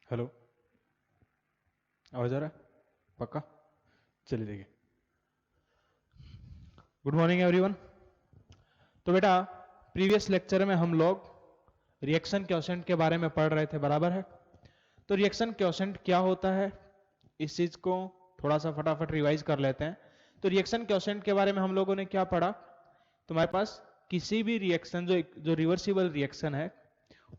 Hello. आवाज आ रहा है पक्का? चलिए देखिए। Good morning everyone. तो बेटा, प्रीवियस लेक्चर में हम लोग रिएक्शन क्वोशेंट के बारे में पढ़ रहे थे, बराबर है? तो रिएक्शन क्वोशेंट क्या होता है, इस चीज को थोड़ा सा फटाफट रिवाइज कर लेते हैं। तो रिएक्शन क्वोशेंट के बारे में हम लोगों ने क्या पढ़ा? तुम्हारे पास किसी भी रिएक्शन जो जो रिवर्सिबल रिएक्शन है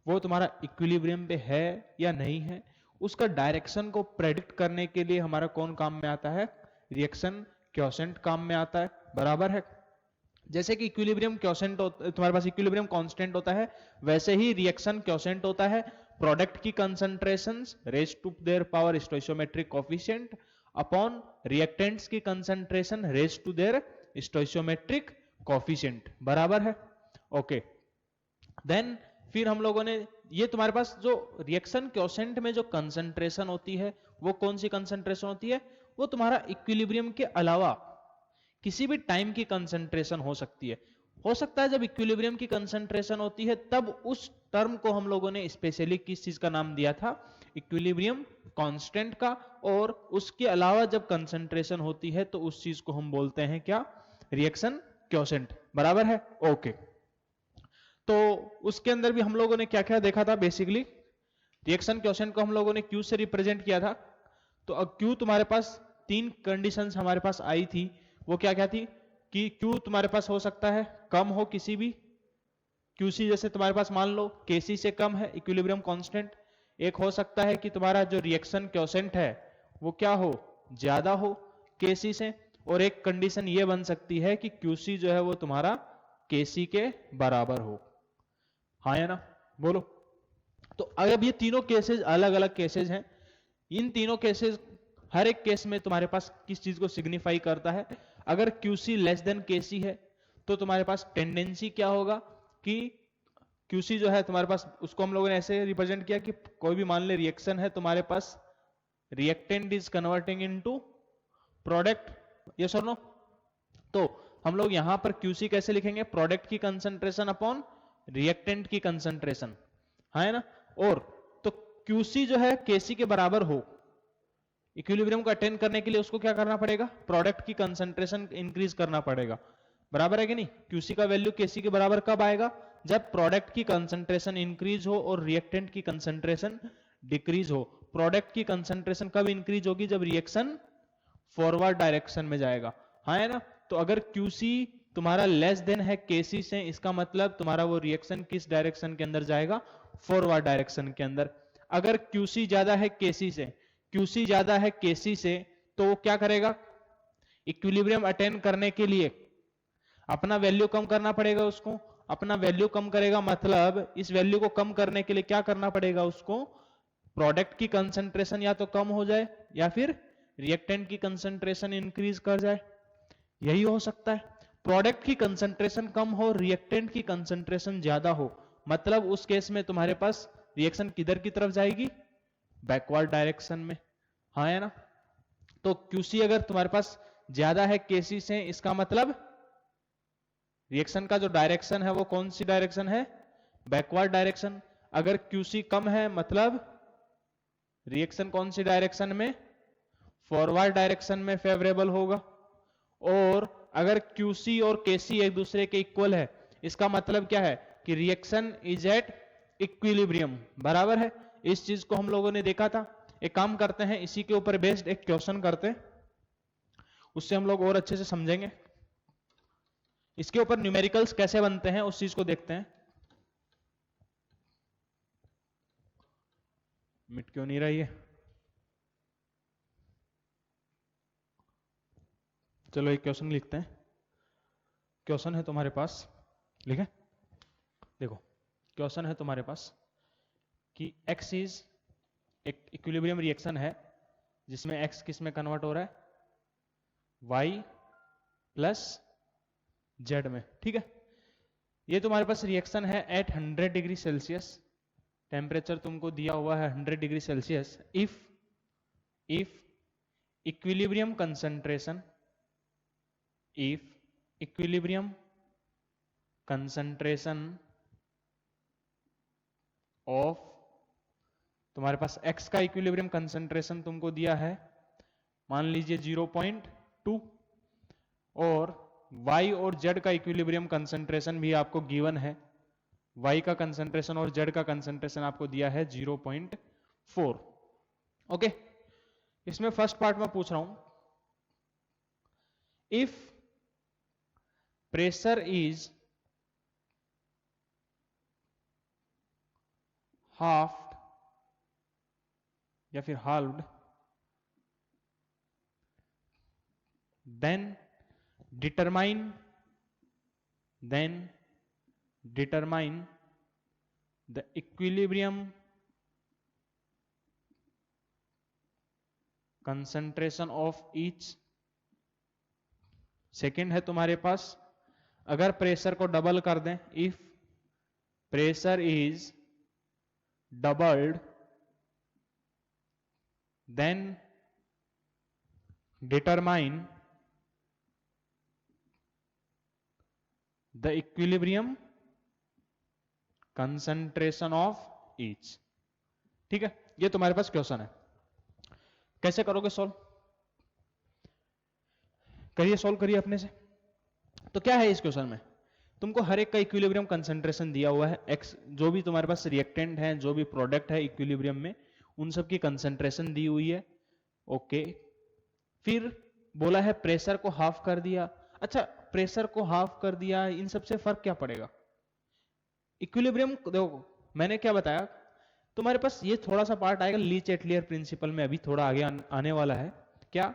वो तुम्हारा इक्विलिब्रियम पे है या नहीं है, उसका डायरेक्शन को प्रेडिक्ट करने के लिए हमारा कौन काम में आता है? रिएक्शन क्वोशेंट काम में आता है, बराबर है? जैसे कि इक्विलिब्रियम क्वोशेंट तुम्हारे पास इक्विलिब्रियम कांस्टेंट होता है, वैसे ही रिएक्शन क्वोशेंट होता है प्रोडक्ट की concentrations raise to their power stoichiometric coefficient upon reactants की concentration raise to their stoichiometric coefficient, बराबर है? ओके। देन फिर हम लोगों ने ये तुम्हारे पास जो रिएक्शन क्वोशेंट में जो कंसंट्रेशन होती है वो कौन सी कंसंट्रेशन होती है? वो तुम्हारा इक्विलिब्रियम के अलावा किसी भी टाइम की कंसंट्रेशन हो सकती है। हो सकता है जब इक्विलिब्रियम की कंसंट्रेशन होती है तब उस टर्म को हम लोगों ने स्पेशली किस चीज का नाम दिया था? इक्विलिब्रियम कांस्टेंट का। और उसके अलावा जब कंसंट्रेशन होती है तो उस चीज को हम बोलते हैं क्या? रिएक्शन क्वोशेंट, बराबर है? ओके। तो उसके अंदर भी हम लोगों ने क्या क्या देखा था? बेसिकली रिएक्शन क्वोशेंट को हम लोगों ने क्यू से रिप्रेजेंट किया था। तो अब क्यू तुम्हारे पास तीन कंडीशंस हमारे पास आई थी, वो क्या क्या थी? कि क्यू तुम्हारे पास हो सकता है कम हो किसी भी क्यूसी, जैसे तुम्हारे पास मान लो केसी से कम है इक्विलिब्रियम कांस्टेंट। एक हो सकता है कि तुम्हारा जो रिएक्शन क्वोशेंट है वो क्या हो? ज्यादा हो केसी से। और एक कंडीशन ये बन सकती है कि क्यूसी जो है वो तुम्हारा केसी के बराबर हो। हाँ या ना? बोलो। तो अब ये तीनों केसेस अलग अलग केसेस हैं। इन तीनों केसेस, हर एक केस में तुम्हारे पास किस चीज को सिग्निफाई करता है? अगर QC लेस देन KC है तो तुम्हारे पास टेंडेंसी क्या होगा कि QC जो है तुम्हारे पास, उसको हम लोगों ने ऐसे रिप्रेजेंट किया कि कोई भी मान ले रिएक्शन है तुम्हारे पास, reactant is converting into product, yes और नो? तो हम लोग यहां पर QC कैसे लिखेंगे? प्रोडक्ट की कंसंट्रेशन अपॉन रिएक्टेंट की कंसंट्रेशन, है ना? और तो QC जो है KC के बराबर हो, इक्विलिब्रियम को अटेन करने के लिए उसको क्या करना पड़ेगा? प्रोडक्ट की कंसंट्रेशन इंक्रीज करना पड़ेगा, बराबर है कि नहीं? QC का वैल्यू KC के बराबर कब आएगा? जब प्रोडक्ट की कंसंट्रेशन इंक्रीज हो और रिएक्टेंट की कंसंट्रेशन डिक्रीज हो। प्रोडक्ट की कंसंट्रेशन कब इंक्रीज होगी? जब रिएक्शन फॉरवर्ड डायरेक्शन में जाएगा, हाँ है ना? तो अगर QC तुम्हारा लेस देन है KC से, इसका मतलब तुम्हारा वो रिएक्शन किस डायरेक्शन के अंदर जाएगा? फॉरवर्ड डायरेक्शन के अंदर। अगर QC ज्यादा है KC से, QC ज्यादा है KC से, तो वो क्या करेगा? इक्विलिब्रियम अटेन करने के लिए अपना वैल्यू कम करना पड़ेगा उसको। अपना वैल्यू कम करेगा मतलब इस वैल्यू को कम करने के लिए क्या करना पड़ेगा उसको? प्रोडक्ट की कंसंट्रेशन या तो कम हो जाए या फिर रिएक्टेंट की कंसंट्रेशन इंक्रीज कर जाए। यही हो सकता है। प्रोडक्ट की कंसंट्रेशन कम हो, रिएक्टेंट की कंसंट्रेशन ज्यादा हो, मतलब उस केस में तुम्हारे पास रिएक्शन किधर की तरफ जाएगी? बैकवर्ड डायरेक्शन में, हाँ है ना? तो QC अगर तुम्हारे पास ज्यादा है KC से, इसका मतलब रिएक्शन का जो डायरेक्शन है वो कौन सी डायरेक्शन है? Backward direction. अगर QC कम है मतलब रिएक्शन कौन सी डायरेक्शन में? फॉरवर्ड डायरेक्शन में फेवरेबल होगा। और अगर QC और KC एक दूसरे के इक्वल है, इसका मतलब क्या है? कि रिएक्शन इज एट इक्विलिब्रियम, बराबर है? इस चीज को हम लोगों ने देखा था। एक काम करते हैं, इसी के ऊपर बेस्ड एक क्वेश्चन करते हैं, उससे हम लोग और अच्छे से समझेंगे। इसके ऊपर न्यूमेरिकल्स कैसे बनते हैं उस चीज को देखते हैं। मिट क्यों नहीं रही है? चलो एक क्वेश्चन लिखते हैं। क्वेश्चन है तुम्हारे पास, लिखे? देखो, क्वेश्चन है तुम्हारे पास कि x इज एक इक्विलिब्रियम रिएक्शन है जिसमें x किस में कन्वर्ट हो रहा है? y प्लस z में, ठीक है? ये तुम्हारे पास रिएक्शन है एट 100 डिग्री सेल्सियस, टेम्परेचर तुमको दिया हुआ है 100 degree Celsius. If equilibrium concentration, if equilibrium concentration of तुम्हारे पास x का इक्विलिब्रियम कंसंट्रेशन तुमको दिया है, मान लीजिए 0.2, और y और z का इक्विलिब्रियम कंसंट्रेशन भी आपको गिवन है, y का कंसंट्रेशन और z का कंसंट्रेशन आपको दिया है 0.4। ओके, इसमें फर्स्ट पार्ट में पूछ रहा हूं, इफ प्रेशर इज हाफ या फिर halved, then determine the equilibrium concentration of each. Second है तुम्हारे पास, अगर प्रेशर को डबल कर दें, if pressure is doubled then determine the equilibrium concentration of each. ठीक है, ये तुम्हारे पास क्वेश्चन है। कैसे करोगे सॉल्व? करिए, सॉल्व करिए अपने से। तो क्या है इस क्वेश्चन में, तुमको हर एक का इक्विलिब्रियम कंसंट्रेशन दिया हुआ है, एक्स जो भी तुम्हारे पास रिएक्टेंट है, जो भी प्रोडक्ट है इक्विलिब्रियम में, उन सब की कंसंट्रेशन दी हुई है। ओके, फिर बोला है प्रेशर को हाफ कर दिया। अच्छा, प्रेशर को हाफ कर दिया, इन सबसे फर्क क्या पड़ेगा? इक्विलिब्रियम देखो, मैंने क्या बताया, तुम्हारे पास ये थोड़ा सा पार्ट आएगा लीच एटलियर प्रिंसिपल में, अभी थोड़ा आगे आने वाला है। क्या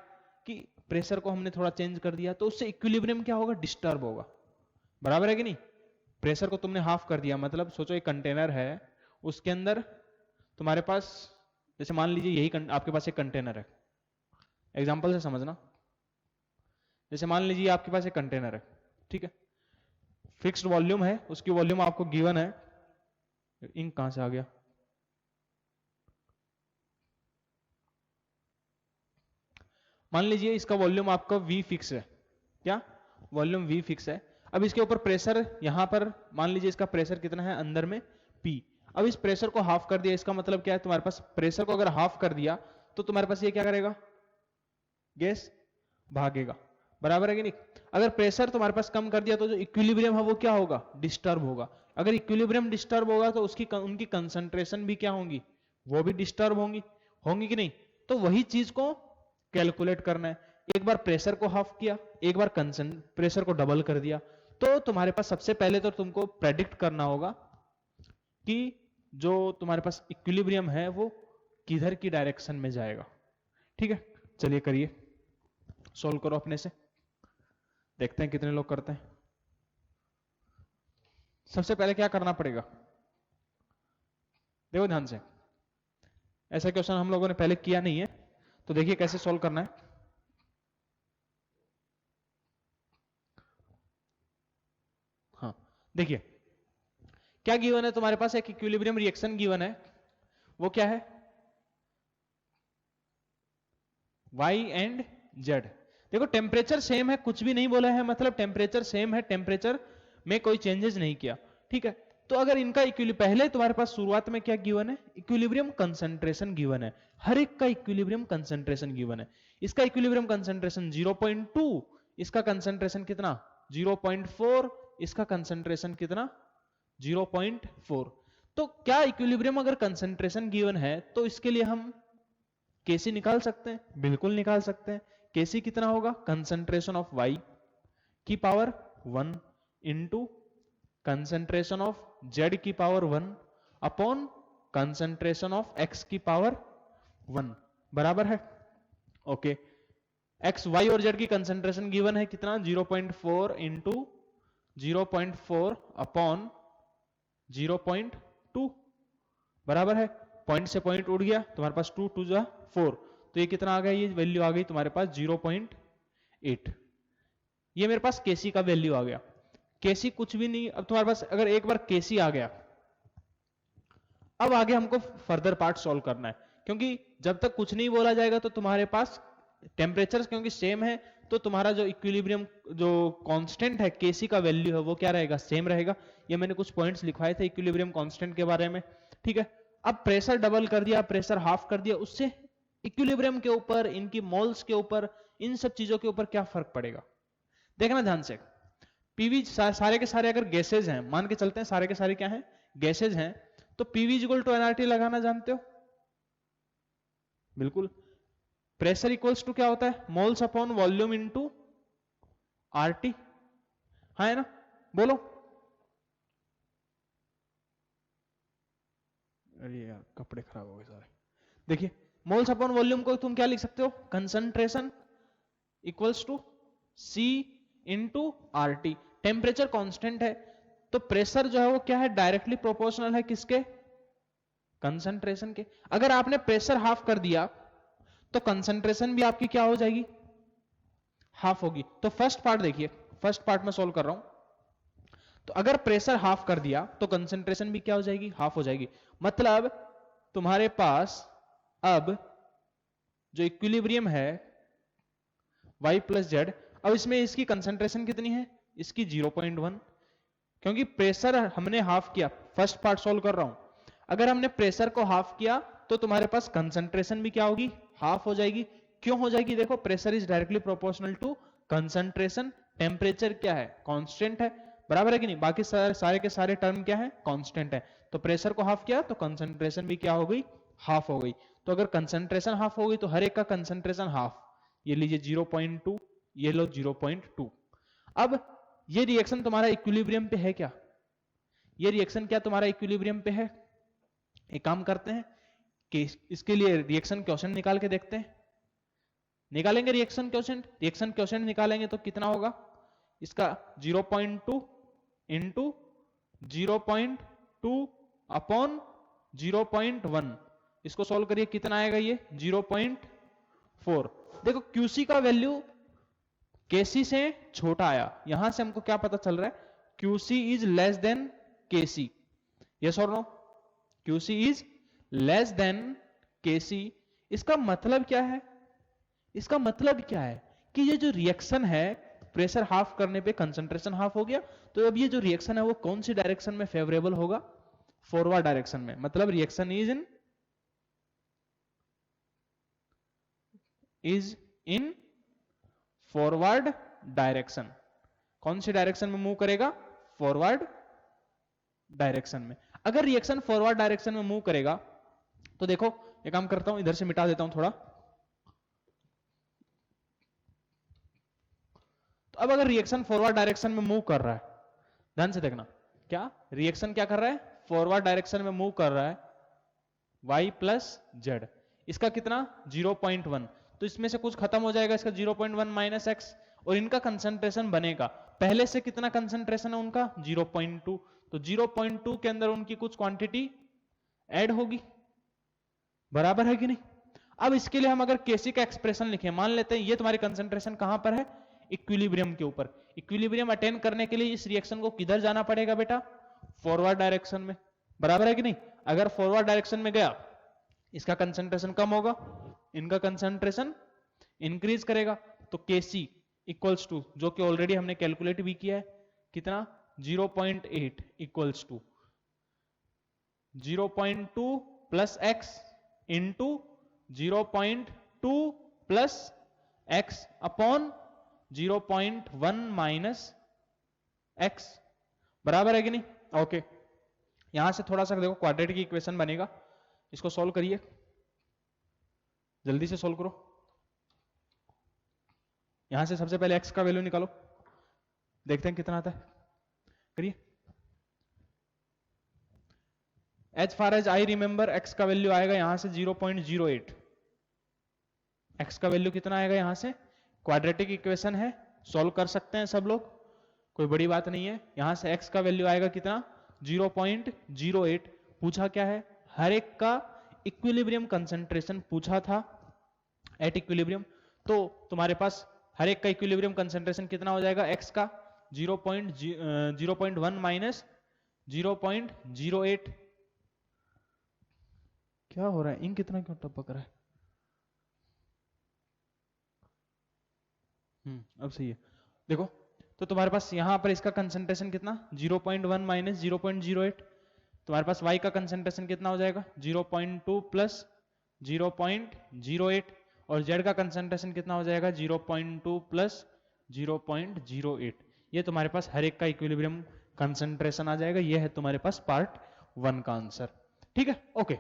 कि प्रेशर को हमने थोड़ा चेंज कर दिया तो उससे इक्विलिब्रियम क्या होगा, डिस्टर्ब होगा। बराबर है कि नहीं? प्रेशर को तुमने हाफ कर दिया, मतलब सोचो एक कंटेनर है, उसके अंदर तुम्हारे पास, जैसे मान लीजिए यही आपके पास एक कंटेनर है, एग्जांपल से समझना। जैसे मान लीजिए आपके पास एक कंटेनर है, ठीक है, फिक्स्ड वॉल्यूम है, उसकी वॉल्यूम आपको गिवन है। इंक कहां से आ गया? मान लीजिए इसका वॉल्यूम आपका V फिक्स है, क्या वॉल्यूम V फिक्स है। अब इसके ऊपर प्रेशर, यहां पर मान लीजिए इसका प्रेशर कितना है अंदर में, P। अब इस प्रेशर को हाफ कर दिया, इसका मतलब क्या है, तुम्हारे पास प्रेशर को अगर हाफ कर दिया तो तुम्हारे पास ये क्या करेगा, गैस भागेगा। बराबर है कि नहीं? अगर प्रेशर तुम्हारे पास कम कर दिया तो जो इक्विलिब्रियम है वो क्या होगा, डिस्टर्ब होगा। अगर इक्विलिब्रियम डिस्टर्ब होगा तो उनकी कंसंट्रेशन भी क्या होंगी, वो भी डिस्टर्ब होंगी कि नहीं? तो वही चीज को कैलकुलेट करना है। एक बार प्रेशर को हाफ किया, एक बार प्रेशर को डबल कर दिया, तो तुम्हारे पास सबसे पहले तो तुमको प्रेडिक्ट करना होगा कि जो तुम्हारे पास इक्विलिब्रियम है वो किधर की डायरेक्शन में जाएगा। ठीक है, चलिए करिए, सॉल्व करो अपने से, देखते हैं कितने लोग करते हैं। सबसे पहले क्या करना पड़ेगा, देखो ध्यान से, ऐसा क्वेश्चन हम लोगों ने पहले किया नहीं है, तो देखिए कैसे सॉल्व करना है। हाँ, देखिए क्या गिवन है तुम्हारे पास, एक इक्विलिब्रियम रिएक्शन गिवन है, वो क्या है, Y एंड Z। देखो टेम्परेचर सेम है, कुछ भी नहीं बोला है, मतलब टेम्परेचर सेम है, टेम्परेचर में कोई चेंजेस नहीं किया। ठीक है, तो अगर इनका पहले तुम्हारे पास शुरुआत में क्या गिवन है, इक्विलिब्रियम कंसंट्रेशन गिवन है, हर एक का इक्विलिब्रियम कंसंट्रेशन गिवन है। इसका इक्विलिब्रियम कंसंट्रेशन 0.2, इसका कंसंट्रेशन कितना 0.4, इसका कंसंट्रेशन कितना 0.4। तो क्या इक्विलिब्रियम अगर कंसंट्रेशन गिवन है तो इसके लिए हम केसी निकाल सकते हैं, बिल्कुल निकाल सकते हैं। केसी कितना होगा, कंसंट्रेशन ऑफ Y की power 1 into concentration of Z की power 1 upon concentration of X की पावर 1, बराबर है। ओके, X, Y और Z की कंसंट्रेशन गिवन है कितना, 0.4 इंटू 0.4 अपॉन 0.2, बराबर है। पॉइंट से पॉइंट उड़ गया, तुम्हारे पास 2 2 जा 4, तो ये कितना आ गया, ये वैल्यू आ गई तुम्हारे पास 0.8। ये मेरे पास केसी का वैल्यू आ गया। केसी कुछ भी नहीं, अब तुम्हारे पास अगर एक बार केसी आ गया, अब आगे हमको फर्दर पार्ट सॉल्व करना है, क्योंकि जब तक कुछ नहीं बोला जाएगा तो तुम्हारे पास टेम्परेचर क्योंकि सेम है, तो तुम्हारा जो इक्विलिब्रियम जो कांस्टेंट है केसी का वैल्यू है वो क्या रहेगा, सेम रहेगा। ये मैंने कुछ पॉइंट्स लिखवाए थे इक्विलिब्रियम कांस्टेंट के बारे में, ठीक है। अब प्रेशर डबल कर दिया, प्रेशर हाफ कर दिया, उससे इक्विलिब्रियम के ऊपर, इनकी मोल्स के ऊपर, इन सब चीजों के ऊपर क्या फर्क पड़ेगा? देखना ध्यान से। पीवी सारे के सारे अगर गैसेज हैं, मान के चलते हैं सारे के सारे क्या हैं, गैसेज हैं, तो पीवी इक्वल टू एनआरटी लगाना जानते हो? बिल्कुल। प्रेशर इक्वल्स टू क्या होता है? Moles upon volume into RT, हाँ है ना? बोलो। अरे यार कपड़े खराब हो गए सारे। देखिए, मोल्स अपॉन वॉल्यूम को तुम क्या लिख सकते हो? Concentration equals to C into R T. Temperature constant है, तो प्रेशर जो है वो क्या है? डायरेक्टली प्रोपोर्शनल है किसके? कंसंट्रेशन के। अगर आपने प्रेशर हाफ कर दिया तो कंसंट्रेशन भी आपकी क्या हो जाएगी? हाफ होगी। तो फर्स्ट पार्ट देखिए, फर्स्ट पार्ट में सोल्व कर रहा हूं। तो अगर प्रेशर हाफ कर दिया तो कंसंट्रेशन भी क्या हो जाएगी? हाफ हो जाएगी। मतलब तुम्हारे पास अब जो इक्विलिब्रियम है y प्लस जेड, अब इसमें इसकी कंसंट्रेशन कितनी है? इसकी 0.1, क्योंकि प्रेशर हमने हाफ किया। फर्स्ट पार्ट सोल्व कर रहा हूं। अगर हमने प्रेशर को हाफ किया तो तुम्हारे पास कंसंट्रेशन भी क्या होगी? हाफ हो जाएगी। क्यों हो जाएगी? देखो, pressure is directly proportional to concentration, temperature क्या है? कांस्टेंट है, बराबर है कि नहीं? बाकी सारे के सारे टर्म क्या है? कांस्टेंट है। तो प्रेशर को हाफ किया तो कंसंट्रेशन भी क्या हो गई? हाफ हो गई। तो अगर कंसंट्रेशन हाफ हो गई तो हर एक का कंसंट्रेशन हाफ। ये लीजिए 0.2, ये लो 0.2। अब ये रिएक्शन तुम्हारा इक्विलिब्रियम पे है क्या? ये रिएक्शन क्या तुम्हारा इक्विलिब्रियम पे है? एक काम करते हैं कि इसके लिए रिएक्शन क्वोशेंट निकाल के देखते हैं। निकालेंगे रिएक्शन क्वोशेंट। रिएक्शन क्वोशेंट निकालेंगे तो कितना होगा? इसका 0.2 इंटू 0.2 अपॉन 0.1। इसको सॉल्व करिए, कितना आएगा? ये 0.4। देखो, क्यूसी का वैल्यू केसी से छोटा आया। यहां से हमको क्या पता चल रहा है? QC is less than KC. Yes और no? QC is less than KC. इसका मतलब क्या है? इसका मतलब क्या है कि ये जो रिएक्शन है, प्रेशर हाफ करने पे कंसंट्रेशन हाफ हो गया, तो अब ये जो रिएक्शन है वो कौन सी डायरेक्शन में फेवरेबल होगा? फॉरवर्ड डायरेक्शन में। मतलब reaction is in forward direction. कौन सी डायरेक्शन में मूव करेगा? फॉरवर्ड डायरेक्शन में। अगर रिएक्शन फॉरवर्ड डायरेक्शन में मूव करेगा तो देखो, एक काम करता हूं, इधर से मिटा देता हूं थोड़ा। तो अब अगर रिएक्शन फॉरवर्ड डायरेक्शन में मूव कर रहा है, ध्यान से देखना, क्या रिएक्शन क्या कर रहा है? फॉरवर्ड डायरेक्शन में मूव कर रहा है, y प्लस जेड। इसका कितना? 0.1। तो इसमें से कुछ खत्म हो जाएगा, इसका 0.1 माइनस एक्स, और इनका कंसंट्रेशन बनेगा। पहले से कितना कंसंट्रेशन है उनका? 0.2। तो 0.2 के अंदर उनकी कुछ क्वांटिटी ऐड होगी, बराबर है कि नहीं? अब इसके लिए हम अगर केसी का एक्सप्रेशन लिखें, मान लेते हैं ये तुम्हारी कंसंट्रेशन कहां पर है? इक्विलिब्रियम के ऊपर। इक्विलिब्रियम अटेन करने के लिए इस रिएक्शन को किधर जाना पड़ेगा बेटा? फॉरवर्ड डायरेक्शन में, बराबर है कि नहीं? अगर फॉरवर्ड डायरेक्शन में गया, इसका कंसंट्रेशन कम होगा, इनका कंसंट्रेशन इंक्रीज करेगा। तो केसी इक्वल्स टू, जो कि ऑलरेडी हमने कैलकुलेट भी किया है, कितना? 0.8 equals to 0.2 plus x into 0.2 plus x upon 0.1 minus x, बराबर है कि नहीं? ओके। यहां से थोड़ा सा देखो, क्वाड्रेटिक इक्वेशन बनेगा, इसको सॉल्व करिए, जल्दी से सॉल्व करो। यहां से सबसे पहले x का वैल्यू निकालो, देखते हैं कितना आता है, करिए। As far as I remember, x का वैल्यू आएगा यहां से 0.08। x का वैल्यू कितना आएगा यहां से? क्वाड्रेटिक इक्वेशन है, सॉल्व कर सकते हैं सब लोग, कोई बड़ी बात नहीं है। यहां से x का वैल्यू आएगा कितना? 0.08। पूछा क्या है? हर एक का इक्विलिब्रियम कंसंट्रेशन पूछा था, एट इक्विलिब्रियम। तो तुम्हारे पास हर एक का इक्विलिब्रियम कंसंट्रेशन कितना हो जाएगा? x का 0.1 माइनस 0.08। क्या हो रहा है? इंक कितना क्यों टपक रहा है? अब सही है। देखो, तो तुम्हारे पास यहां पर इसका कंसंट्रेशन कितना? 0.1 माइनस 0.08। तुम्हारे पास y का कंसेंट्रेशन कितना हो जाएगा 0.2 प्लस 0.08 और z का कंसेंट्रेशन कितना हो जाएगा 0.2 प्लस 0.08। ये तुम्हारे पास हर एक का इक्विलिब्रियम कंसेंट्रेशन आ जाएगा। ये है तुम्हारे पास पार्ट 1 का आंसर। ठीक है, ओके।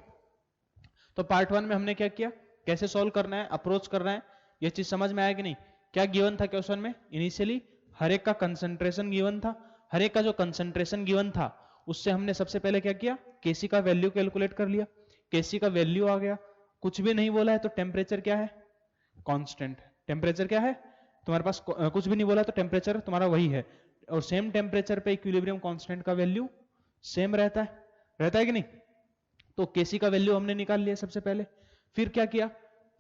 तो पार्ट 1 में हमने क्या किया, कैसे सॉल्व करना है, अप्रोच करना है, ये चीज समझ में आया कि नहीं। क्या गिवन था क्वेश्चन में, इनिशियली हर एक का कंसेंट्रेशन गिवन था। हर एक का जो कंसेंट्रेशन गिवन था उससे हमने सबसे पहले क्या किया, केसी का वैल्यू कैलकुलेट कर लिया। केसी का वैल्यू आ गया, कुछ भी नहीं बोला है तो टेम्परेचर क्या है, कांस्टेंट। टेम्परेचर क्या है तुम्हारे पास, कुछ भी नहीं बोला तो टेम्परेचर तुम्हारा वही है। और सेम टेम्परेचर पे इक्विलिब्रियम कांस्टेंट का वैल्यू सेम रहता है कि नहीं। तो केसी का वैल्यू हमने निकाल लिया सबसे पहले। फिर क्या किया,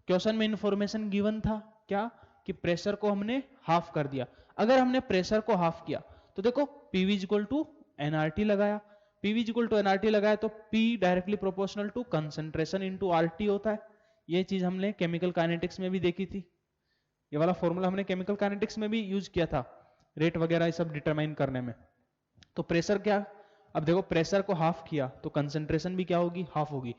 क्वेश्चन में इंफॉर्मेशन गिवन था क्या, कि प्रेशर को हमने हाफ कर दिया। अगर हमने प्रेशर को हाफ किया तो देखो पीवी इक्वल टू एनआरटी लगाया। पीवी इक्वल टू एनआरटी लगाया तो P directly proportional to concentration into RT होता है। ये चीज हमने केमिकल काइनेटिक्स में भी देखी थी। ये वाला फॉर्मूला हमने केमिकल काइनेटिक्स में भी यूज किया था, रेट वगैरह ये सब डिटरमाइन करने में। तो प्रेशर क्या, अब देखो प्रेशर को हाफ किया तो कंसंट्रेशन भी क्या होगी, हाफ होगी।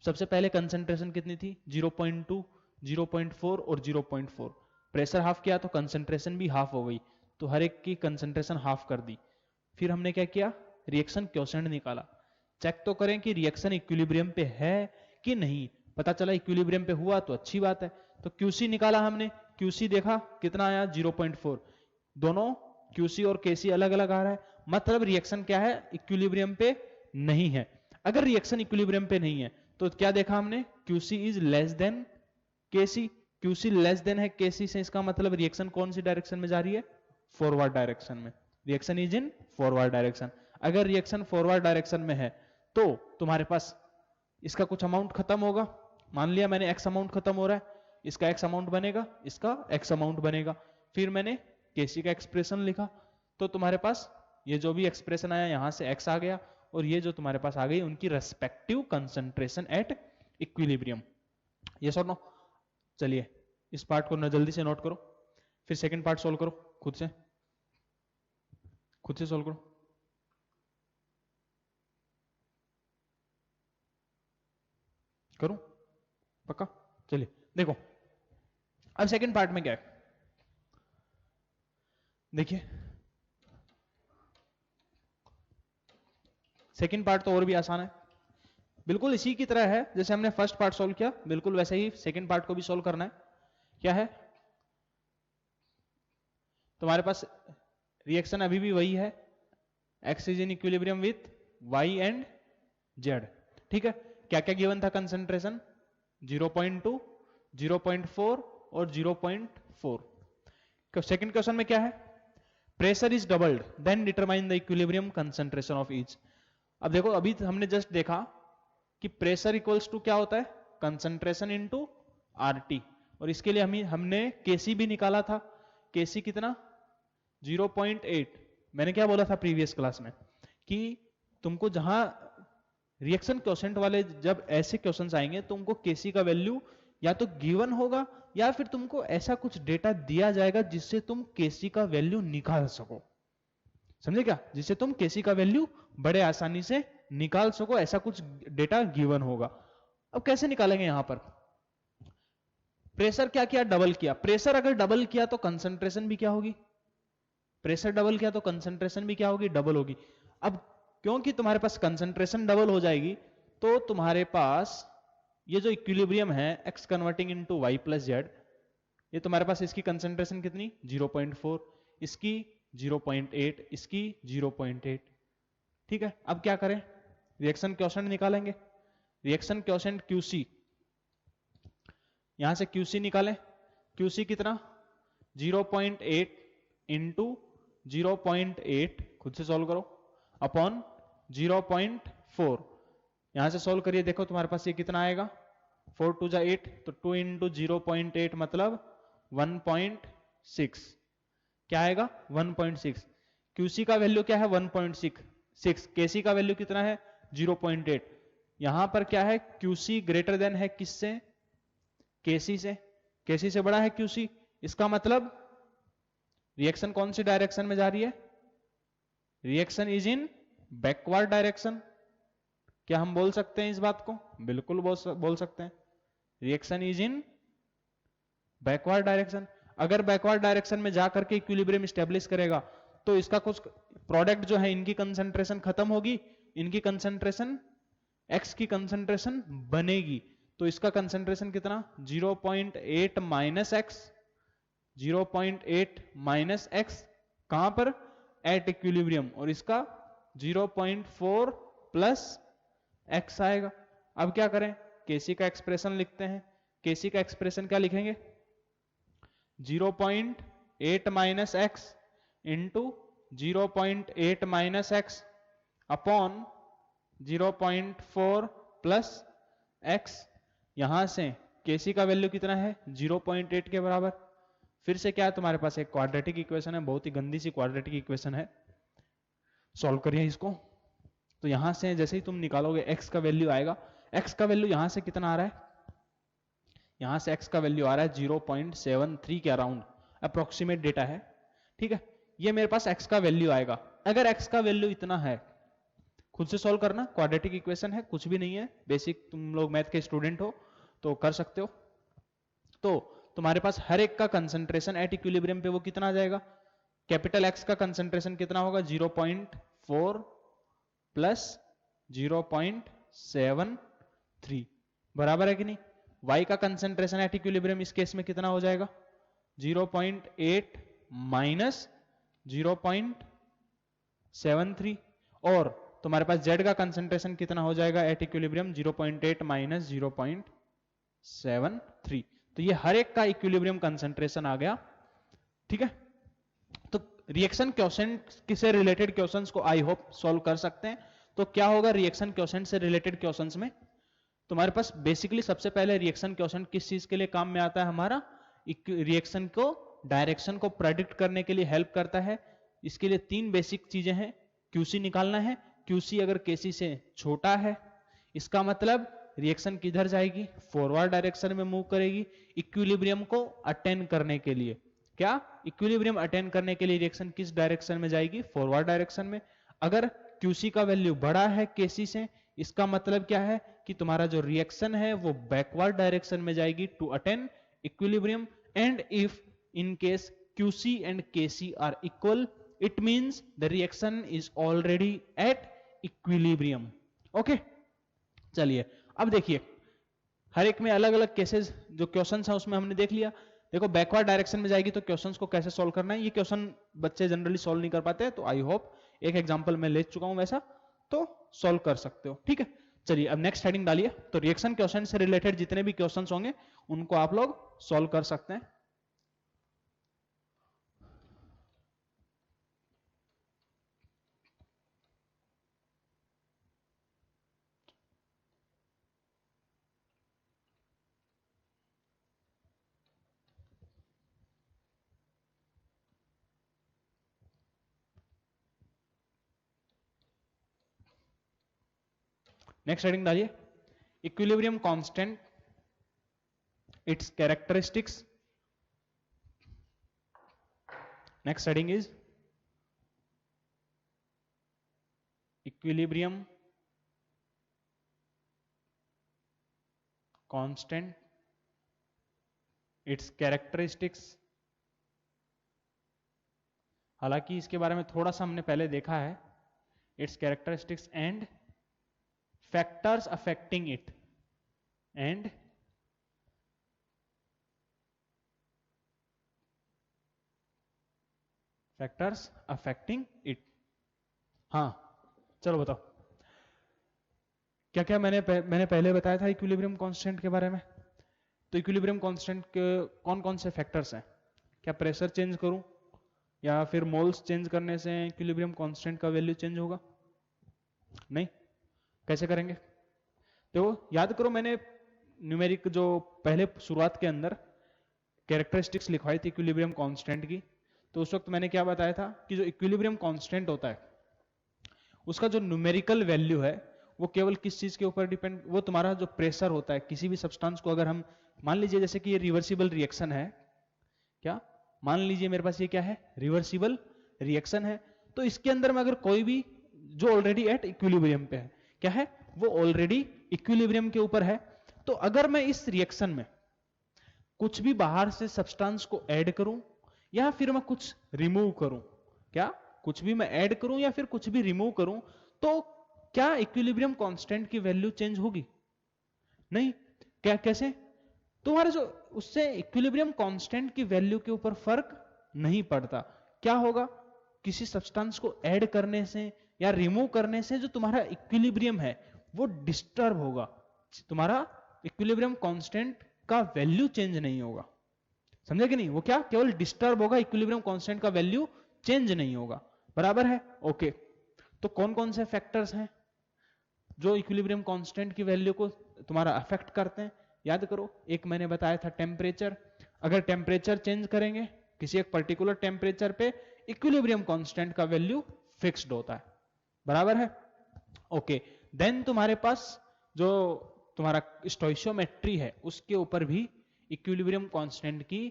सबसे पहले कंसंट्रेशन कितनी थी 0.2, 0.4 और 0.4। प्रेशर हाफ किया तो कंसंट्रेशन भी हाफ हो गई, तो हर एक की कंसंट्रेशन हाफ कर दी। फिर हमने क्या किया, रिएक्शन क्वोशेंट निकाला। चेक तो करें कि रिएक्शन इक्विलिब्रियम पे है कि नहीं। पता चला इक्विलिब्रियम पे हुआ तो अच्छी बात है। तो क्यूसी निकाला हमने, क्यूसी देखा कितना आया 0.4। दोनों क्यूसी और केसी अलग अलग आ रहा है, मतलब रिएक्शन क्या है, इक्विलिब्रियम पे नहीं है। अगर रिएक्शन इक्विलिब्रियम पे नहीं है तो क्या देखा हमने, QC is less than KC. QC less than है केसी से, इसका मतलब रिएक्शन कौन सी डायरेक्शन में जा रही है, फॉरवर्ड डायरेक्शन में। Reaction is in forward direction. अगर रिएक्शन फॉरवर्ड डायरेक्शन में है तो तुम्हारे पास इसका कुछ अमाउंट खत्म होगा। मान लिया मैंने एक्स अमाउंट खत्म हो रहा है, इसका एक्स अमाउंट बनेगा, इसका एक्स अमाउंट बनेगा। फिर मैंने केसी का एक्सप्रेशन लिखा, तो तुम्हारे पास ये जो भी एक्सप्रेशन आया यहां से एक्स आ गया, और ये जो तुम्हारे पास आ गई उनकी रेस्पेक्टिव कंसंट्रेशन एट इक्विलिब्रियम। ये सर नो। चलिए इस पार्ट को जल्दी से नोट करो, फिर सेकंड पार्ट सोल्व करो खुद से सोल्व करो। करूं पक्का, चलिए देखो अब सेकंड पार्ट में क्या है, देखिए सेकंड पार्ट तो और भी आसान है, बिल्कुल इसी की तरह है जैसे हमने फर्स्ट पार्ट सॉल्व किया, बिल्कुल वैसे ही सेकंड पार्ट को भी सॉल्व करना है। क्या है, तुम्हारे पास रिएक्शन अभी भी वही है, X is in equilibrium with Y and Z. ठीक है, क्या क्या गिवन था, कंसंट्रेशन 0.2, 0.4 और 0.4। सेकंड क्वेश्चन में क्या है, pressure is doubled then determine the equilibrium concentration of each. अब देखो अभी हमने जस्ट देखा कि प्रेशर इक्वल्स टू क्या होता है, कंसंट्रेशन इनटू आरटी, और इसके लिए हमने केसी भी निकाला था। केसी कितना 0.8। मैंने क्या बोला था प्रीवियस क्लास में कि तुमको जहां रिएक्शन क्वोशेंट वाले जब ऐसे क्वेश्चंस आएंगे तुमको केसी का वैल्यू या तो गिवन होगा या फिर तुमको ऐसा कुछ डेटा दिया जाएगा जिससे तुम केसी का वैल्यू निकाल सको। समझे क्या, जिससे तुम केसी का वैल्यू बड़े आसानी से निकाल सको, ऐसा कुछ डेटा गिवन होगा। अब कैसे निकालेंगे, यहां पर प्रेशर क्या किया, डबल किया। प्रेशर अगर डबल किया तो कंसंट्रेशन भी क्या होगी, प्रेशर डबल किया तो कंसंट्रेशन भी क्या होगी, डबल होगी। अब क्योंकि तुम्हारे पास कंसंट्रेशन डबल हो जाएगी तो तुम्हारे पास ये जो इक्विलिब्रियम है X converting into Y plus Z, ये तुम्हारे पास इसकी कंसंट्रेशन कितनी 0.4, इसकी 0.8, इसकी 0.8। ठीक है, अब क्या करें, रिएक्शन क्वोशेंट निकालेंगे। रिएक्शन क्वोशेंट क्यूसी, यहां से क्यूसी निकालें। क्यूसी कितना 0.8 इंटू 0.8, खुद से सॉल्व करो, अपॉन 0.4। यहां से सॉल्व करिए, देखो तुम्हारे पास ये कितना आएगा, 4 2 जा 8, तो 2 इंटू 0.8 मतलब 1.6। क्या आएगा 1.6। क्यूसी का वैल्यू क्या है 1.6, केसी का वैल्यू कितना है 0.8। यहां पर क्या है, क्यूसी ग्रेटर देन है किससे, केसी से। केसी से बड़ा है क्यूसी, इसका मतलब रिएक्शन कौन सी डायरेक्शन में जा रही है, reaction is in backward direction. क्या हम बोल सकते हैं इस बात को? बिल्कुल बोल सकते हैं, reaction is in backward direction. अगर बैकवर्ड डायरेक्शन में जाकर के इक्विलिब्रियम स्टेब्लिश करेगा तो इसका कुछ प्रोडक्ट जो है, इनकी कंसंट्रेशन खत्म होगी, इनकी कंसंट्रेशन एक्स की कंसंट्रेशन बनेगी। तो इसका कंसंट्रेशन कितना? 0.8 माइनस एक्स, 0.8 माइनस एक्स कहां पर? At equilibrium. और इसका 0.4 प्लस एक्स आएगा। अब क्या करें? केसी का एक्सप्रेशन लिखते हैं। केसी का एक्सप्रेशन क्या लिखेंगे? 0.8 minus x into 0.8 minus x upon 0.4 plus x. यहां से केसी का वैल्यू कितना है? 0.8 के बराबर। फिर से क्या है तुम्हारे पास? एक क्वाड्रेटिक इक्वेशन है, बहुत ही गंदी सी क्वाड्रेटिक इक्वेशन है, सॉल्व करिए इसको। तो यहां से जैसे ही तुम निकालोगे एक्स का वैल्यू आएगा। एक्स का वैल्यू यहां से कितना आ रहा है? यहां से एक्स का वैल्यू आ रहा है 0.73 के अराउंड, अप्रोक्सीमेट डेटा है, ठीक है। ये मेरे पास एक्स का वैल्यू आएगा। अगर एक्स का वैल्यू इतना है, खुद से सॉल्व करना, क्वाड्रेटिक इक्वेशन है, कुछ भी नहीं है, बेसिक, तुम लोग मैथ के स्टूडेंट हो तो कर सकते हो। तो तुम्हारे पास हर एक का कंसंट्रेशन एट इक्विलिब्रियम पे वो कितना आ जाएगा? कैपिटल एक्स का कंसंट्रेशन कितना होगा? 0.4 प्लस 0.73 बराबर है कि नहीं? y का कंसंट्रेशन एट इक्विलिब्रियम इस केस में कितना हो जाएगा? 0.8 माइनस 0.73। और तुम्हारे पास z का कंसंट्रेशन कितना हो जाएगा एट इक्विलिब्रियम? 0.8 माइनस 0.73। तो ये हर एक का इक्विलिब्रियम कंसंट्रेशन आ गया, ठीक है। तो रिएक्शन क्वोशेंट से रिलेटेड क्वेश्चंस को आई होप सॉल्व कर सकते हैं। तो क्या होगा रिएक्शन क्वोशेंट से रिलेटेड क्वेश्चंस में? तुम्हारे पास बेसिकली सबसे पहले रिएक्शन क्वोशेंट किस चीज के लिए काम में आता है? हमारा रिएक्शन को डायरेक्शन को प्रेडिक्ट करने के लिए हेल्प करता है। इसके लिए तीन बेसिक चीजें हैं। क्यूसी निकालना है, क्यूसी अगर केसी से छोटा है इसका मतलब रिएक्शन किधर जाएगी? फॉरवर्ड डायरेक्शन में मूव करेगी, इक्विलिब्रियम को अटेन करने के लिए। क्या? इक्विलिब्रियम अटेन करने के लिए रिएक्शन किस डायरेक्शन में जाएगी? फॉरवर्ड डायरेक्शन में। अगर क्यूसी का वैल्यू बड़ा है केसी से, इसका मतलब क्या है कि तुम्हारा जो रिएक्शन है वो बैकवर्ड डायरेक्शन में जाएगी to attain equilibrium. And if in case QC and KC are equal, it means the reaction is already at equilibrium. Okay? चलिए अब देखिए, हर एक में अलग अलग केसेस जो क्वेश्चंस है उसमें हमने देख लिया। देखो बैकवर्ड डायरेक्शन में जाएगी तो क्वेश्चंस को कैसे सॉल्व करना है, ये क्वेश्चन बच्चे जनरली सॉल्व नहीं कर पाते, तो आई होप एक एग्जांपल मैं ले चुका हूं वैसा, तो सॉल्व कर सकते हो, ठीक है। चलिए अब नेक्स्ट हेडिंग डालिए। तो रिएक्शन क्वेश्चन से रिलेटेड जितने भी क्वेश्चंस होंगे उनको आप लोग सॉल्व कर सकते हैं। नेक्स्ट हेडिंग डालिए, equilibrium constant, it's characteristics. Next heading is equilibrium constant, it's characteristics. हालांकि इसके बारे में थोड़ा सा हमने पहले देखा है, it's characteristics and factors affecting it, and factors affecting it। हाँ चलो बताओ क्या क्या मैंने पहले बताया था इक्विलिब्रियम कांस्टेंट के बारे में। तो इक्विलिब्रियम कांस्टेंट के कौन कौन से फैक्टर्स हैं? क्या प्रेशर चेंज करूं या फिर मोल्स चेंज करने से इक्विलिब्रियम कांस्टेंट का वैल्यू चेंज होगा? नहीं। कैसे करेंगे? तो याद करो, मैंने न्यूमेरिक जो पहले शुरुआत के अंदर कैरेक्टरिस्टिक्स लिखवाई थी इक्विलिब्रियम कांस्टेंट की, तो उस वक्त मैंने क्या बताया था कि जो इक्विलिब्रियम कांस्टेंट होता है उसका जो न्यूमेरिकल वैल्यू है वो केवल किस चीज के ऊपर डिपेंड, वो तुम्हारा जो प्रेशर होता है किसी भी सब्सटेंस को, अगर हम मान लीजिए जैसे कि ये रिवर्सिबल रिएक्शन है, क्या मान लीजिए मेरे पास ये क्या है? रिवर्सिबल रिएक्शन है, तो इसके अंदर में अगर कोई भी जो ऑलरेडी एट इक्विलिब्रियम पे है, क्या है? वो ऑलरेडी इक्विलिब्रियम के ऊपर है। तो अगर मैं इस रिएक्शन में कुछ भी बाहर से सब्सटेंस को ऐड करूं या फिर मैं कुछ रिमूव करूं, क्या कुछ भी मैं ऐड करूं या फिर कुछ भी रिमूव करूं, तो क्या इक्विलिब्रियम कांस्टेंट की वैल्यू चेंज होगी? नहीं। क्या कैसे? तुम्हारे जो उससे इक्विलिब्रियम कांस्टेंट की वैल्यू के ऊपर फर्क नहीं पड़ता। क्या होगा? किसी सब्सटेंस को ऐड करने से या रिमूव करने से जो तुम्हारा इक्विलिब्रियम है वो डिस्टर्ब होगा, तुम्हारा इक्विलिब्रियम कांस्टेंट का वैल्यू चेंज नहीं होगा। समझे कि नहीं? वो क्या केवल डिस्टर्ब होगा, इक्विलिब्रियम कांस्टेंट का वैल्यू चेंज नहीं होगा। बराबर है? ओके। तो कौन कौन से फैक्टर्स हैं जो इक्विलिब्रियम कांस्टेंट की वैल्यू को तुम्हारा अफेक्ट करते हैं? याद करो, एक मैंने बताया था टेम्परेचर। अगर टेम्परेचर चेंज करेंगे किसी एक पर्टिकुलर टेम्परेचर पे, इक्विलिब्रियम कांस्टेंट का वैल्यू फिक्स्ड होता है। बराबर है? ओके। देन तुम्हारे पास जो तुम्हारा स्टोइशियोमेट्री है उसके ऊपर भी इक्विलिब्रियम कांस्टेंट की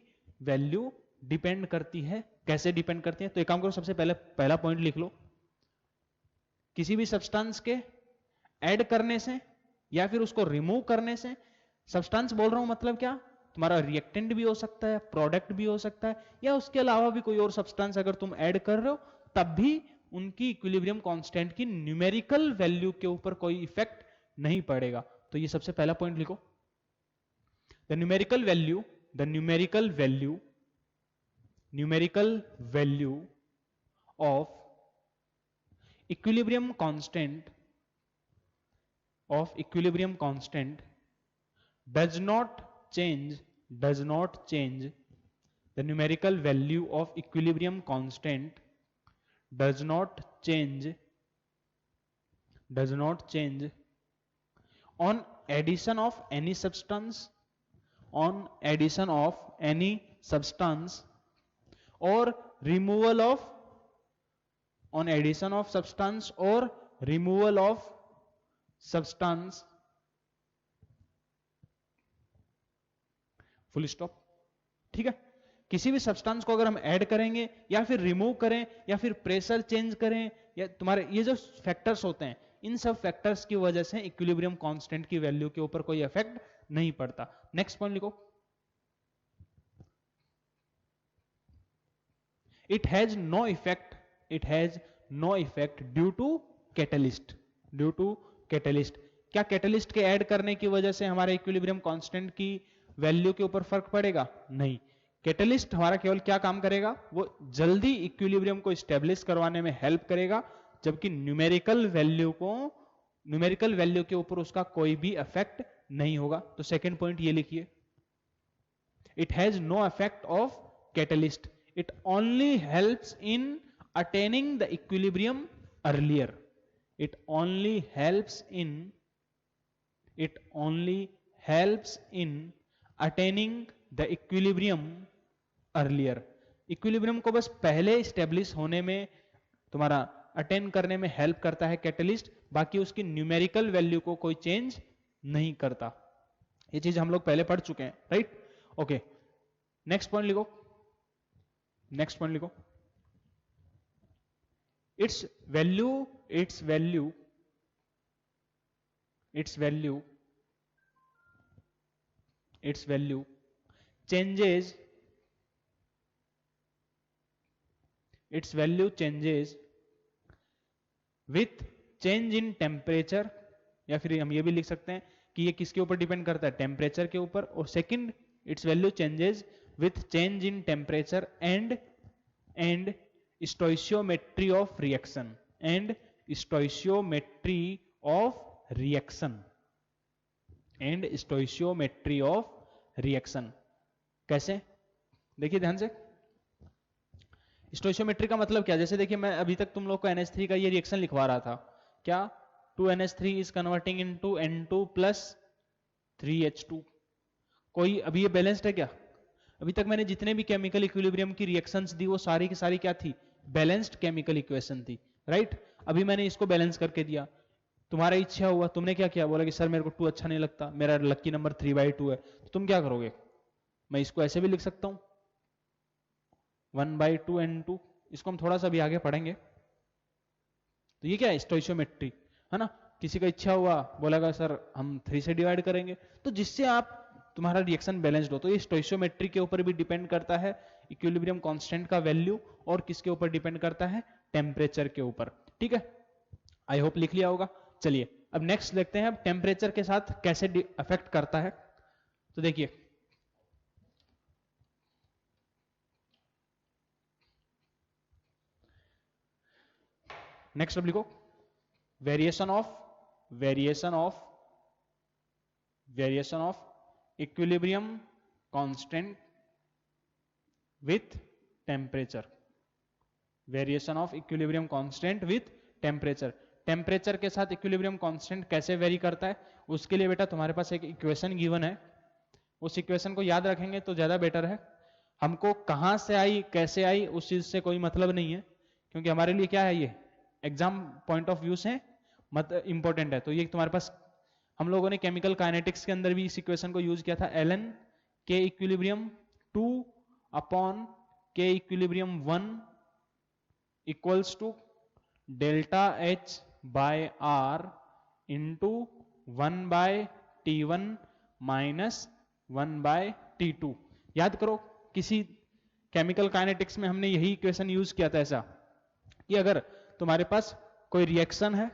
वैल्यू डिपेंड करती है। कैसे डिपेंड करती है? तो एक काम करो, सबसे पहले पहला पॉइंट लिख लो। किसी भी सब्सटेंस के ऐड करने से या फिर उसको रिमूव करने से, सब्सटेंस बोल रहा हूं मतलब क्या, तुम्हारा रिएक्टेंट भी हो सकता है, प्रोडक्ट भी हो सकता है, या उसके अलावा भी कोई और सब्सटेंस अगर तुम ऐड कर रहे हो, तब भी उनकी इक्विलिब्रियम कांस्टेंट की न्यूमेरिकल वैल्यू के ऊपर कोई इफेक्ट नहीं पड़ेगा। तो ये सबसे पहला पॉइंट लिखो। The numerical value, the numerical value, numerical value of equilibrium constant of equilibrium constant does not change the numerical value of equilibrium constant does not change on addition of any substance, on addition of any substance or removal of, on addition of substance or removal of substance, full stop. ठीक है? किसी भी substance को अगर हम add करेंगे या फिर रिमूव करें या फिर प्रेशर चेंज करें, या तुम्हारे ये जो फैक्टर्स होते हैं, इन सब फैक्टर्स की वजह से इक्विलिब्रियम कांस्टेंट की वैल्यू के ऊपर कोई इफेक्ट नहीं पड़ता। नेक्स्ट पॉइंट लिखो। It has no effect, it has no effect due to catalyst, due to catalyst. क्या कैटलिस्ट के ऐड करने की वजह से हमारे इक्विलिब्रियम कांस्टेंट की वैल्यू के ऊपर फर्क पड़ेगा? नहीं। कैटलिस्ट हमारा केवल क्या काम करेगा, वो जल्दी इक्विलिब्रियम को स्टेब्लिश करवाने में हेल्प करेगा, जबकि न्यूमेरिकल वैल्यू के ऊपर उसका कोई भी इफेक्ट नहीं होगा। तो सेकंड पॉइंट ये लिखिए, it has no effect of catalyst, it only helps in attaining the equilibrium earlier. It only helps in attaining the equilibrium earlier. Equilibrium को बस पहले स्टेब्लिश होने में, तुम्हारा अटेन करने में हेल्प करता है कैटलिस्ट, बाकी उसकी न्यूमेरिकल वैल्यू को कोई चेंज नहीं करता। ये चीज हम लोग पहले पढ़ चुके हैं, राइट? ओके। नेक्स्ट पॉइंट लिखो, नेक्स्ट पॉइंट लिखो। its value changes, its value changes with change in temperature, या फिर हम ये भी लिख सकते हैं कि ये किसके ऊपर डिपेंड करता है, टेम्परेचर के ऊपर। और second, it's value changes with change in temperature and stoichiometry of reaction, and stoichiometry of reaction, and stoichiometry of reaction। कैसे? देखिए ध्यान से, स्टोइशियोमेट्री का मतलब क्या? जैसे देखिए, मैं अभी तक तुम लोग को NH3 का ये रिएक्शन लिखवा रहा था, क्या 2NH3 is converting into N2 plus 3H2। कोई अभी ये बैलेंस्ड है क्या? अभी तक मैंने जितने भी केमिकल इक्विलिब्रियम की रिएक्शंस दी वो सारी की सारी क्या थी? बैलेंस्ड केमिकल इक्वेशन थी, राइट? अभी मैंने इसको बैलेंस करके दिया, तुम्हारा इच्छा हुआ, तुमने क्या किया, बोला कि सर मेरे को 2 अच्छा नहीं लगता, मेरा लकी नंबर 3/2 है, तो तुम क्या करोगे? मैं इसको ऐसे भी लिख सकता हूं 1/2 N2। इसको हम थोड़ा सा भी आगे पढ़ेंगे। तो ये क्या है? स्टोइशियोमेट्री है ना। किसी का इच्छा हुआ बोलेगा सर हम 3 से डिवाइड करेंगे, तो जिससे आप तुम्हारा रिएक्शन बैलेंस्ड हो। तो ये स्टोइशियोमेट्री के ऊपर भी डिपेंड करता है, इक्विलिब्रियम कांस्टेंट का वैल्यू, और किसके ऊपर डिपेंड करता है, टेम्परेचर के ऊपर। ठीक है, आई होप लिख लिया होगा। चलिए अब नेक्स्ट देखते हैं, अब टेम्परेचर के साथ कैसे अफेक्ट करता है। तो देखिए नेक्स्ट अब लिखो, variation of equilibrium constant with temperature, variation of equilibrium constant with temperature. Temperature के साथ इक्विलिब्रियम कांस्टेंट कैसे वेरी करता है, उसके लिए बेटा तुम्हारे पास एक इक्वेशन गिवन है, उस इक्वेशन को याद रखेंगे तो ज्यादा बेटर है। हमको कहां से आई कैसे आई उस चीज से कोई मतलब नहीं है, क्योंकि हमारे लिए क्या है, ये एग्जाम पॉइंट ऑफ व्यू से इंपॉर्टेंट है। तो ये तुम्हारे पास, हम लोगों ने केमिकल काइनेटिक्स के अंदर भी इस इक्वेशन को यूज किया था, ln K equilibrium 2 upon K equilibrium 1 equals to delta H by R into 1 by T1 minus 1 by T2। याद करो किसी केमिकल काइनेटिक्स में हमने यही इक्वेशन यूज किया था, ऐसा कि अगर तुम्हारे पास कोई रिएक्शन है,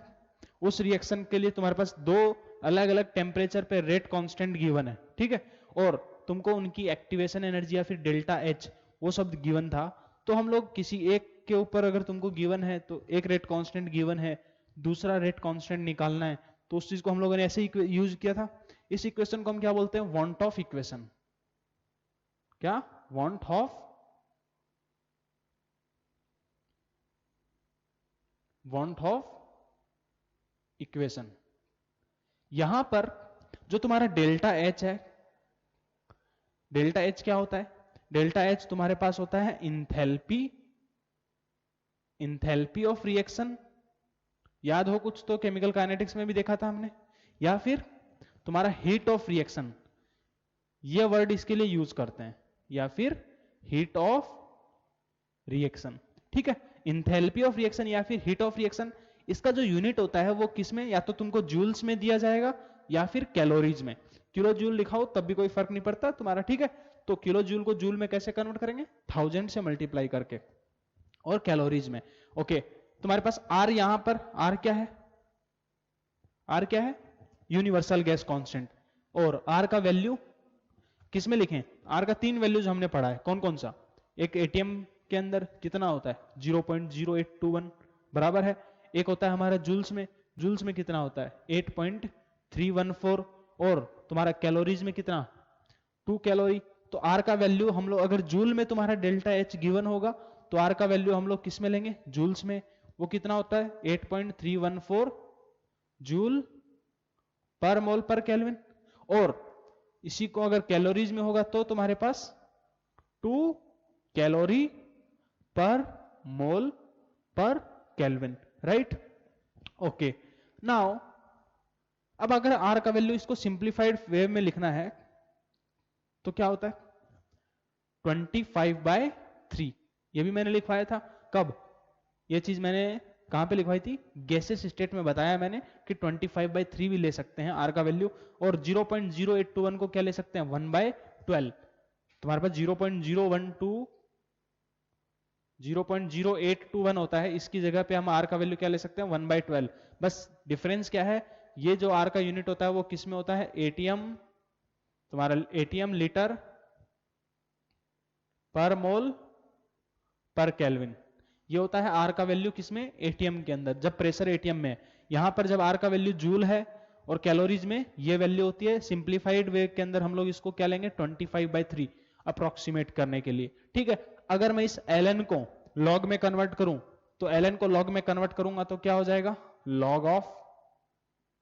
उस रिएक्शन के लिए तुम्हारे पास दो अलग अलग टेम्परेचर पे रेट कांस्टेंट गिवन है, ठीक है, और तुमको उनकी एक्टिवेशन एनर्जी या फिर डेल्टा एच वो शब्द गिवन था, तो हम लोग किसी एक के ऊपर अगर तुमको गिवन है तो एक रेट कांस्टेंट गिवन है, दूसरा रेट कांस्टेंट निकालना है, तो उस चीज को हम लोगों ने ऐसे ही यूज किया था। इस इक्वेशन को हम क्या बोलते हैं, वांट ऑफ इक्वेशन। क्या, वांट ऑफ इक्वेशन। यहां पर जो तुम्हारा डेल्टा एच है, डेल्टा एच क्या होता है, डेल्टा एच तुम्हारे पास होता है इंथैल्पी ऑफ रिएक्शन, याद हो कुछ तो केमिकल काइनेटिक्स में भी देखा था हमने, या फिर तुम्हारा हीट ऑफ रिएक्शन, ये वर्ड इसके लिए यूज करते हैं, या फिर हीट ऑफ रिएक्शन। ठीक है, इंथैल्पी ऑफ रिएक्शन या फिर हीट ऑफ रिएक्शन, इसका जो यूनिट होता है वो किस में, या तो तुमको जूल्स में दिया जाएगा या फिर कैलोरीज में। किलो जूल लिखाओ तब भी कोई फर्क नहीं पड़ता तुम्हारा, ठीक है। तो किलो जूल को जूल में कैसे कन्वर्ट करेंगे, 1000 से मल्टीप्लाई करके, और कैलोरीज में। ओके, तुम्हारे पास आर, यहां पर आर क्या है, आर क्या है, यूनिवर्सल गैस कांस्टेंट, और आर का वैल्यू किस में लिखें, आर का 3 वैल्यूज हमने पढ़ा है, कौन कौन सा, एक एटीएम के अंदर कितना होता है 0.0821 बराबर है, एक होता है हमारा जूल्स में, जूल्स में कितना होता है 8.314, और तुम्हारा कैलोरीज में कितना 2 कैलोरी। तो आर का वैल्यू हम लोग अगर जूल में तुम्हारा डेल्टा एच गिवन होगा तो आर का वैल्यू हम लोग किस में लेंगे, जूल्स में, वो कितना होता है 8.314 जूल पर मोल पर केल्विन, और इसी को अगर कैलोरीज में होगा तो तुम्हारे पास 2 कैलोरी पर मोल पर केल्विन, राइट। ओके, नाउ अब अगर आर का वैल्यू इसको सिंप्लीफाइड वे में लिखना है तो क्या होता है 25/3, ये भी मैंने लिखवाया था, कब, ये चीज मैंने कहां पे लिखवाई थी, गैसेस स्टेट में बताया मैंने कि 25/3 भी ले सकते हैं आर का वैल्यू, और 0.0821 को क्या ले सकते हैं 1/12। तुम्हारे पास 0.0821 होता है, इसकी जगह पे हम आर का वैल्यू क्या ले सकते हैं 1/12। बस डिफरेंस क्या है, ये जो आर का यूनिट होता है वो किस में होता है, एटीएम, तुम्हारा एटीएम लीटर पर मोल पर केल्विन, ये होता है आर का वैल्यू किसमें, एटीएम के अंदर, जब प्रेशर एटीएम में है। यहां पर जब आर का वैल्यू जूल है और कैलोरीज में ये वैल्यू होती है, सिंप्लीफाइड वे के अंदर हम लोग इसको क्या लेंगे 25/3 अप्रोक्सीमेट करने के लिए, ठीक है। अगर मैं इस ln को लॉग में कन्वर्ट करूं तो ln को लॉग में कन्वर्ट करूंगा तो क्या हो जाएगा, लॉग ऑफ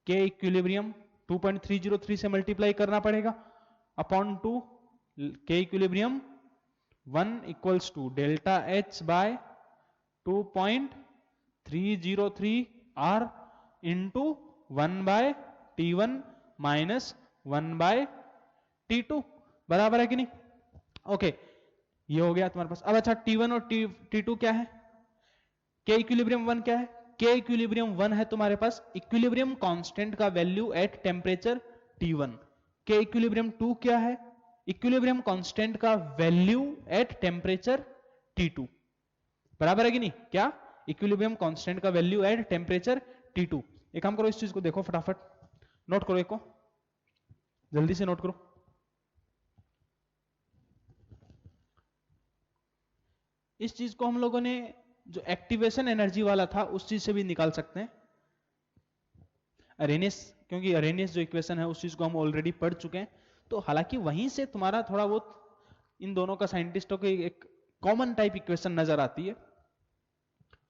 के इक्विलिब्रियम 2.303 से मल्टीप्लाई करना पड़ेगा upon 2 K equilibrium 1 equals to delta H by 2.303 R into 1/T1 minus 1/T2, बराबर है कि नहीं। ओके, ये हो गया तुम्हारे पास। अब अच्छा T1 और T2 क्या है, के इक्विलिब्रियम 1 क्या है, के इक्विलिब्रियम 1 है तुम्हारे पास, इक्विलिब्रियम कांस्टेंट का वैल्यू एट टेम्परेचर T1। के इक्विलिब्रियम 2 क्या है, इक्विलिब्रियम कांस्टेंट का वैल्यू एट टेम्परेचर T2। बराबर है कि नहीं, क्या इक्विलिब्रियम कांस्टेंट का वैल्यू एट टेम्परेचर T2। एक काम करो, इस चीज को देखो फटाफट, नोट करो, एक को जल्दी से नोट करो। इस चीज को हम लोगों ने जो एक्टिवेशन एनर्जी वाला था उस चीज से भी निकाल सकते हैं, अरेनियस, क्योंकि अरेनियस जो इक्वेशन है उस चीज को हम ऑलरेडी पढ़ चुके हैं। तो हालांकि वहीं से तुम्हारा थोड़ा बहुत इन दोनों का साइंटिस्टों की एक कॉमन टाइप इक्वेशन नजर आती है।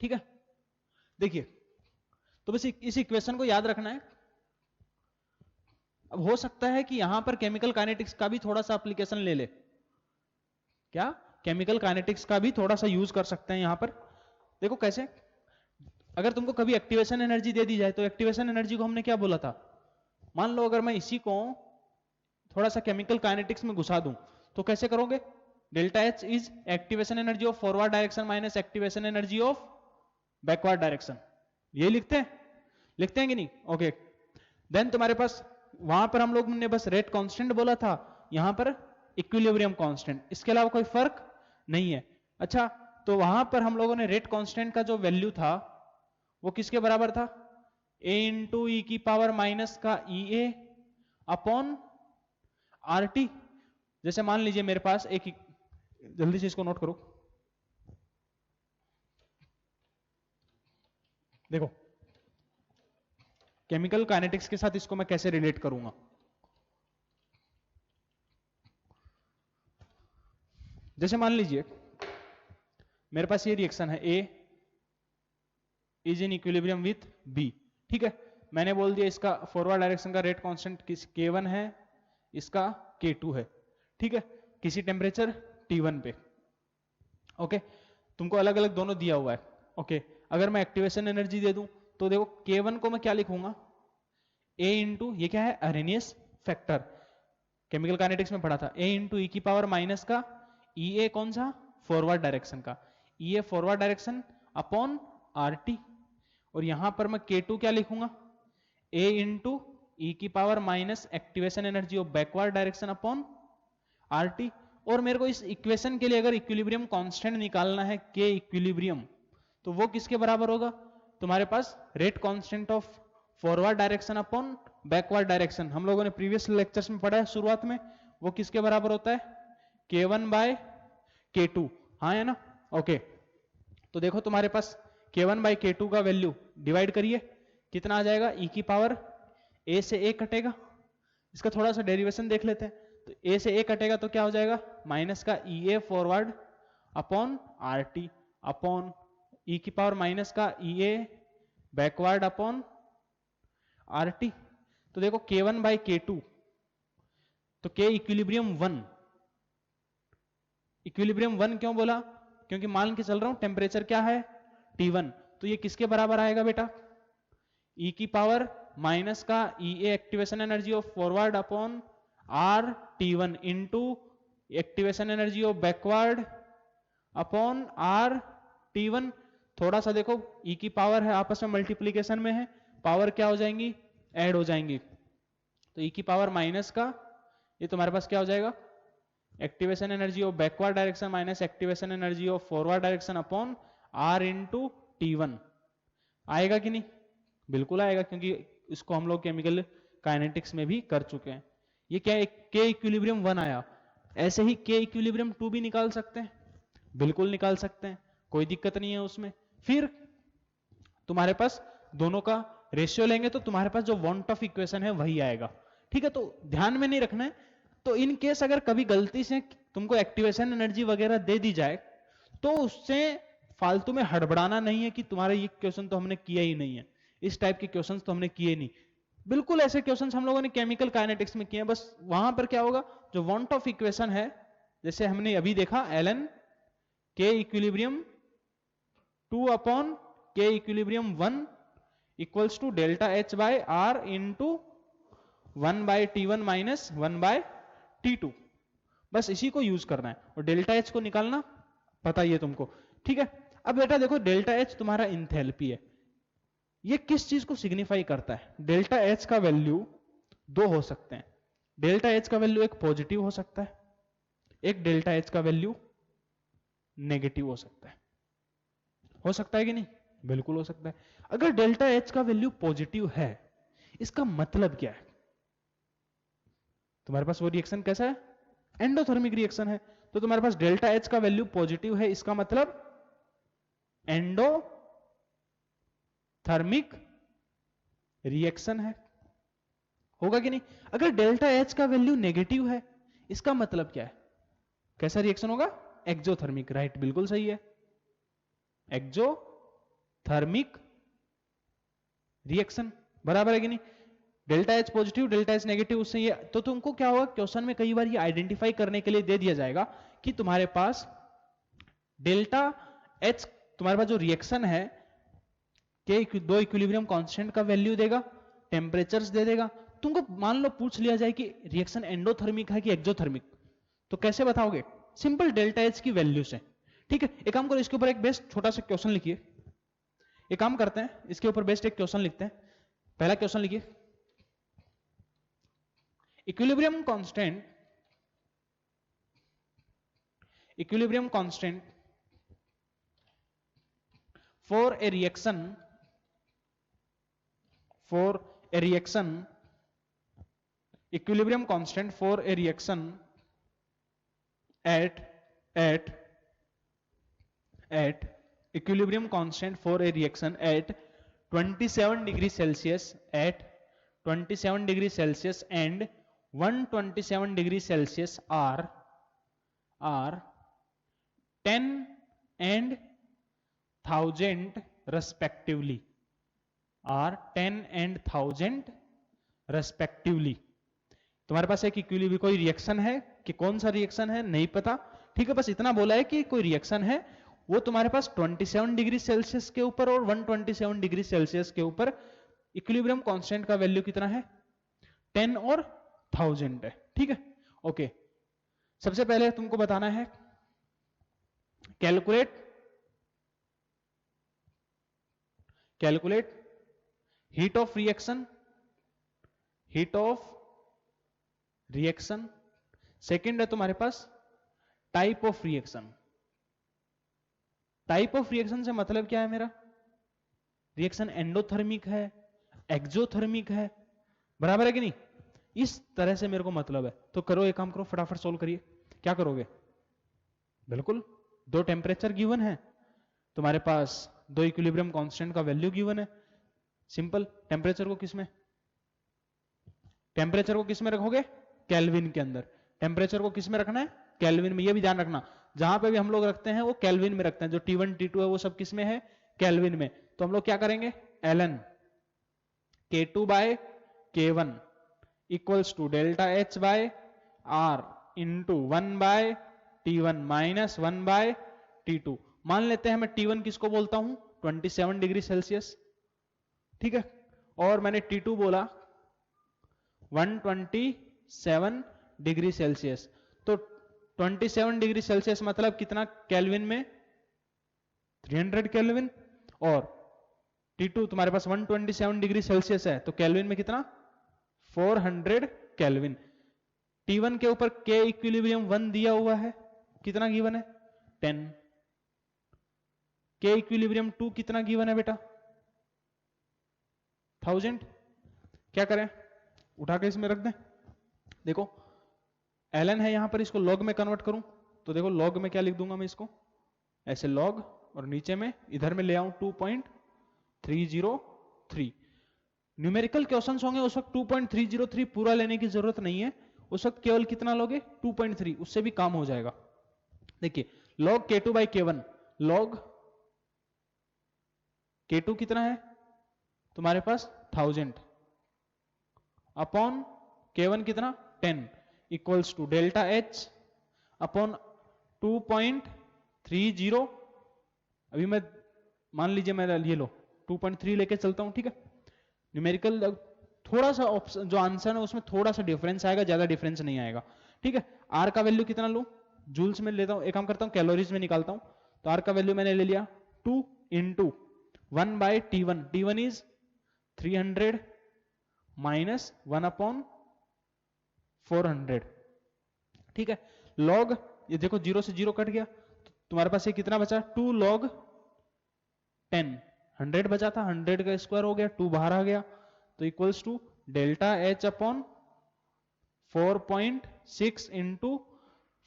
ठीक है, देखिए, तो बस इस इक्वेशन को याद रखना है। अब हो सकता है कि यहां पर केमिकल काइनेटिक्स का भी थोड़ा सा एप्लीकेशन ले ले, क्या केमिकल काइनेटिक्स का भी थोड़ा सा यूज कर सकते हैं यहां पर। देखो कैसे, अगर तुमको कभी एक्टिवेशन एनर्जी दे दी जाए तो एक्टिवेशन एनर्जी को हमने क्या बोला था, मान लो अगर मैं इसी को थोड़ा सा केमिकल काइनेटिक्स में घुसा दूं तो कैसे करोगे, delta H is activation energy of forward direction minus activation energy of backward direction, ये लिखते हैं कि नहीं। ओके, देन तुम्हारे पास वहां पर हम लोग ने बस रेट कांस्टेंट बोला था, यहां पर इक्विलिब्रियम कांस्टेंट, इसके अलावा कोई फर्क नहीं है। अच्छा, तो वहां पर हम लोगों ने रेट कांस्टेंट का जो वैल्यू था वो किसके बराबर था, a इंटू ई की पावर माइनस का ई ए अपॉन आर टी। जैसे मान लीजिए मेरे पास एक, जल्दी से इसको नोट करो, देखो केमिकल काइनेटिक्स के साथ इसको मैं कैसे रिलेट करूंगा। जैसे मान लीजिए मेरे पास ये रिएक्शन है, A is in equilibrium with B, ठीक है, मैंने बोल दिया इसका फॉरवर्ड डायरेक्शन का रेट कांस्टेंट K1 है, इसका K2 है, ठीक है, किसी टेम्परेचर T1 पे। ओके, तुमको अलग अलग दोनों दिया हुआ है। ओके, अगर मैं एक्टिवेशन एनर्जी दे दूं तो देखो K1 को मैं क्या लिखूंगा, A इंटू, ये क्या है, अरेनियस फैक्टर, केमिकल काइनेटिक्स में पढ़ा था, A इंटू ई की पावर माइनस का ई ए, कौन सा, फॉरवर्ड डायरेक्शन का, E A forward direction upon R T, और यहां पर मैं K2 क्या लिखूंगा, A इंटू ई की power minus activation energy of backward direction upon R T. और मेरे को इस इक्वेशन के लिए अगर इक्विलिब्रियम कांस्टेंट निकालना है, के इक्विलिब्रियम, तो वो किसके बराबर होगा, तुम्हारे पास rate constant of forward direction upon backward direction, हम लोगों ने प्रीवियस लेक्चर्स में पढ़ा है शुरुआत में, वो किसके बराबर होता है, K1 बाय K2, हाँ है ना। ओके, तो देखो तुम्हारे पास K1 बाय K2 का वैल्यू डिवाइड करिए, कितना आ जाएगा, ई की पावर A से A कटेगा, इसका थोड़ा सा डेरिवेशन देख लेते हैं, तो A से A कटेगा तो क्या हो जाएगा, माइनस का E A forward upon R T upon E की पावर माइनस का E A backward upon R T. तो देखो K1 बाई K2, तो K इक्विलिब्रियम 1, इक्विलिब्रियम 1 क्यों बोला, क्योंकि मान के चल रहा हूं टेम्परेचर क्या है, T1, तो ये किसके बराबर आएगा बेटा, ई की पावर माइनस का E A activation energy of forward upon R T1 into activation energy of backward upon R T1। थोड़ा सा देखो, ई की पावर है आपस में मल्टीप्लीकेशन में है, पावर क्या हो जाएंगी, ऐड हो जाएंगी, तो ई की पावर माइनस का, ये तुम्हारे पास क्या हो जाएगा, activation energy of backward direction minus activation energy of forward direction upon R into T1। आएगा कि नहीं, बिल्कुल आएगा, क्योंकि इसको हम लोग केमिकल काइनेटिक्स में भी कर चुके हैं। ये क्या, के इक्विलिब्रियम 1 आया, ऐसे ही के इक्विलिब्रियम 2 भी निकाल सकते हैं, बिल्कुल निकाल सकते हैं, कोई दिक्कत नहीं है उसमें। फिर तुम्हारे पास दोनों का रेशियो लेंगे तो तुम्हारे पास जो वांट ऑफ इक्वेशन है वही आएगा, ठीक है। तो ध्यान में नहीं रखना है, तो इन केस अगर कभी गलती से तुमको एक्टिवेशन एनर्जी वगैरह दे दी जाए तो उससे फालतू में हड़बड़ाना नहीं है कि तुम्हारा ये क्वेश्चन तो हमने किया ही नहीं है, इस टाइप के क्वेश्चंस तो हमने किए नहीं, बिल्कुल ऐसे क्वेश्चंस हम लोगों ने केमिकल काइनेटिक्स में किए हैं। बस वहां पर क्या होगा, जो वांट ऑफ इक्वेशन है, जैसे हमने अभी देखा ln K equilibrium 2 upon K equilibrium 1 equals to delta H by R into 1 by T1 minus 1 by T2, बस इसी को यूज करना है, और डेल्टा एच को निकालना पता ही है तुमको, ठीक है। अब बेटा देखो, डेल्टा एच तुम्हारा इंथैल्पी है, ये किस चीज को सिग्निफाई करता है? डेल्टा एच का वैल्यू दो हो सकते हैं। डेल्टा एच का वैल्यू एक पॉजिटिव हो सकता है, एक डेल्टा एच का वैल्यू नेगेटिव हो सकता है कि नहीं? बिल्कुल हो सकता है। अगर डेल्टा एच का वैल्यू पॉजिटिव है, इसका मतलब क्या है? तुम्हारे पास वो रिएक्शन कैसा है? एंडोथर्मिक रिएक्शन है। तो तुम्हारे पास डेल्टा एच का वैल्यू पॉजिटिव है, इसका मतलब एंडोथर्मिक रिएक्शन है। होगा कि नहीं? अगर डेल्टा एच का वैल्यू नेगेटिव है, इसका मतलब क्या है? कैसा रिएक्शन होगा? एक्सोथर्मिक। राइट, बिल्कुल सही है, एक्सोथर्मिक रिएक्शन। बराबर है कि नहीं? Delta H positive, delta H negative, उससे ये तो तुमको क्या होगा, क्वेश्चन में कई बार ये आइडेंटिफाई करने के लिए दे दिया जाएगा कि तुम्हारे पास डेल्टा एच, तुम्हारे पास जो रिएक्शन है के दो इक्विलिब्रियम कांस्टेंट का वैल्यू देगा, टेम्परेचर्स दे देगा। तुमको मान लो पूछ लिया जाए कि रिएक्शन एंडोथर्मिक है कि एक्सोथर्मिक, तो कैसे बताओगे? सिंपल डेल्टा एच की वैल्यू से। ठीक है, एक काम करो, इसके ऊपर एक बेस्ट छोटा सा क्वेश्चन लिखिए। एक काम करते हैं, इसके ऊपर बेस्ट एक क्वेश्चन लिखते हैं। पहला क्वेश्चन लिखिए, equilibrium constant for a reaction equilibrium constant for a reaction at equilibrium constant for a reaction at 27 degrees Celsius and 127 degrees Celsius are 10 and 1000 respectively, are 10 and 1000 respectively। तुम्हारे पास एक equilibrium कोई reaction है, कि कौन सा reaction है नहीं पता, ठीक है, बस इतना बोला है कि कोई रिएक्शन है, वो तुम्हारे पास 27 डिग्री सेल्सियस के ऊपर और 127 डिग्री सेल्सियस के ऊपर इक्विलिब्रियम कांस्टेंट का वैल्यू कितना है? 10 और 1000 है। ठीक है, ओके। सबसे पहले तुमको बताना है calculate heat of reaction. Second है तुम्हारे पास type of reaction. Type of reaction से मतलब क्या है मेरा? रिएक्शन एंडोथर्मिक है, एक्सोथर्मिक है, बराबर है कि नहीं? इस तरह से मेरे को मतलब है। तो करो, एक काम करो, फटाफट सोल्व करिए। क्या करोगे? बिल्कुल, दो टेम्परेचर गिवन है, तुम्हारे पास दो इक्विलिब्रियम कांस्टेंट का वैल्यू गिवन है। सिंपल, टेम्परेचर को किस में रखोगे? केल्विन के अंदर। टेम्परेचर को किस में रखना है? केल्विन में। ये भी ध्यान रखना, जहां पे भी हम लोग रखते हैं वो केल्विन में रखते हैं। जो T1 T2 है वो सब किस में है? केल्विन में। तो हम लोग क्या करेंगे? ln K2 by K1 equals to delta H by R into 1 by T1 minus 1 by T2। मान लेते हैं मैं T1 किसको बोलता हूं? 27 डिग्री सेल्सियस, ठीक है, और मैंने T2 बोला 127 डिग्री सेल्सियस। तो 27 डिग्री सेल्सियस मतलब कितना केल्विन में? 300 केल्विन। और T2 तुम्हारे पास 127 डिग्री सेल्सियस है, तो केल्विन में कितना? 400 केल्विन। T1 के ऊपर K इक्विलिब्रियम 1 दिया हुआ है, कितना गिवन है? 10। K इक्विलिब्रियम 2 कितना गिवन है बेटा? 1000। क्या करें? उठा के इसमें रख दें। देखो ln है यहां पर, इसको लॉग में कन्वर्ट करूं तो देखो लॉग में क्या लिख दूंगा मैं इसको, ऐसे लॉग, और नीचे में इधर में ले आऊं 2.303। न्यूमेरिकल क्वेश्चंस होंगे उस वक्त 2.303 पूरा लेने की जरूरत नहीं है, उस वक्त केवल कितना लोगे? 2.3, उससे भी काम हो जाएगा। देखिए log K2 by K1, log K2 कितना है तुम्हारे पास? 1000 अपॉन K1 कितना? 10 equals to delta H upon 2.30। अभी मैं मान लीजिए मैं ये लो 2.3 लेके चलता हूं, ठीक है। न्यूमेरिकल थोड़ा सा ऑप्शन जो आंसर है उसमें थोड़ा सा डिफरेंस आएगा, ज्यादा डिफरेंस नहीं आएगा, ठीक है। आर का वैल्यू कितना लूं? जूल्स में लेता हूं, एक काम करता हूं कैलोरीज में निकालता हूं। तो आर का वैल्यू मैंने ले लिया 2 into 1 by T1, T1 is 300 minus 1/400। ठीक है, लॉग ये देखो 0 से 0 कट गया, तो तुम्हारे पास ये कितना बचा, 2 log 10, 100 बचा था, 100 का स्क्वायर हो गया, 2 बाहर आ गया, तो equals to delta H upon 4.6 into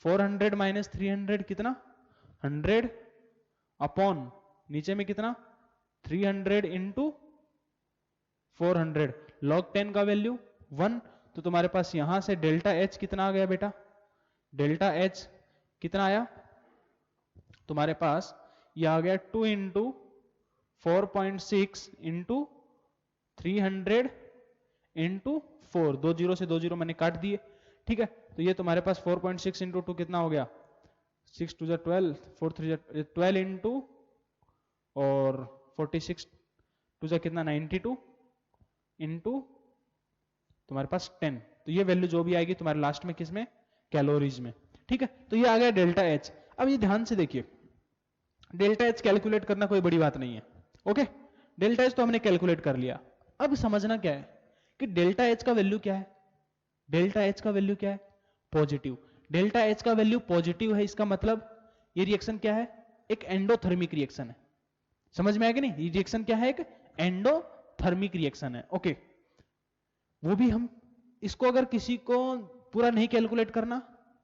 400 minus 300 कितना 100 अपॉन नीचे में कितना 300 इंटू 400 log 10 का वैल्यू 1। तो तुम्हारे पास यहां से डेल्टा एच कितना आ गया बेटा, डेल्टा एच कितना आया तुम्हारे पास, यह आ गया 2 इंटू 4.6 इंटू 300 इंटू 4, 2 जीरो से 2 जीरो मैंने काट दिए। ठीक है, तो ये तुम्हारे पास 4.6 इंटू 2 कितना हो गया, 6 2 12, 4 3 12 इंटू और 46 2 कितना 92 इंटू तुम्हारे पास 10, तो ये वैल्यू जो भी आएगी तुम्हारे लास्ट में किस में, कैलोरीज में। ठीक है, तो ये आ गया डेल्टा एच। अब ये ध्यान से देखिए, डेल्टा एच कैलकुलेट करना कोई बड़ी बात नहीं है। ओके, डेल्टा एच तो हमने कैलकुलेट कर लिया। अब समझना क्या है कि डेल्टा एच का वैल्यू क्या है, डेल्टा एच का वैल्यू क्या है, पॉजिटिव। डेल्टा एच का वैल्यू पॉजिटिव है, इसका मतलब ये रिएक्शन क्या है, एक एंडोथर्मिक रिएक्शन है। समझ में आया कि नहीं, ये रिएक्शन क्या है, एक एंडोथर्मिक रिएक्शन है। ओके, वो भी हम इसको अगर किसी को पूरा नहीं कैलकुलेट करना,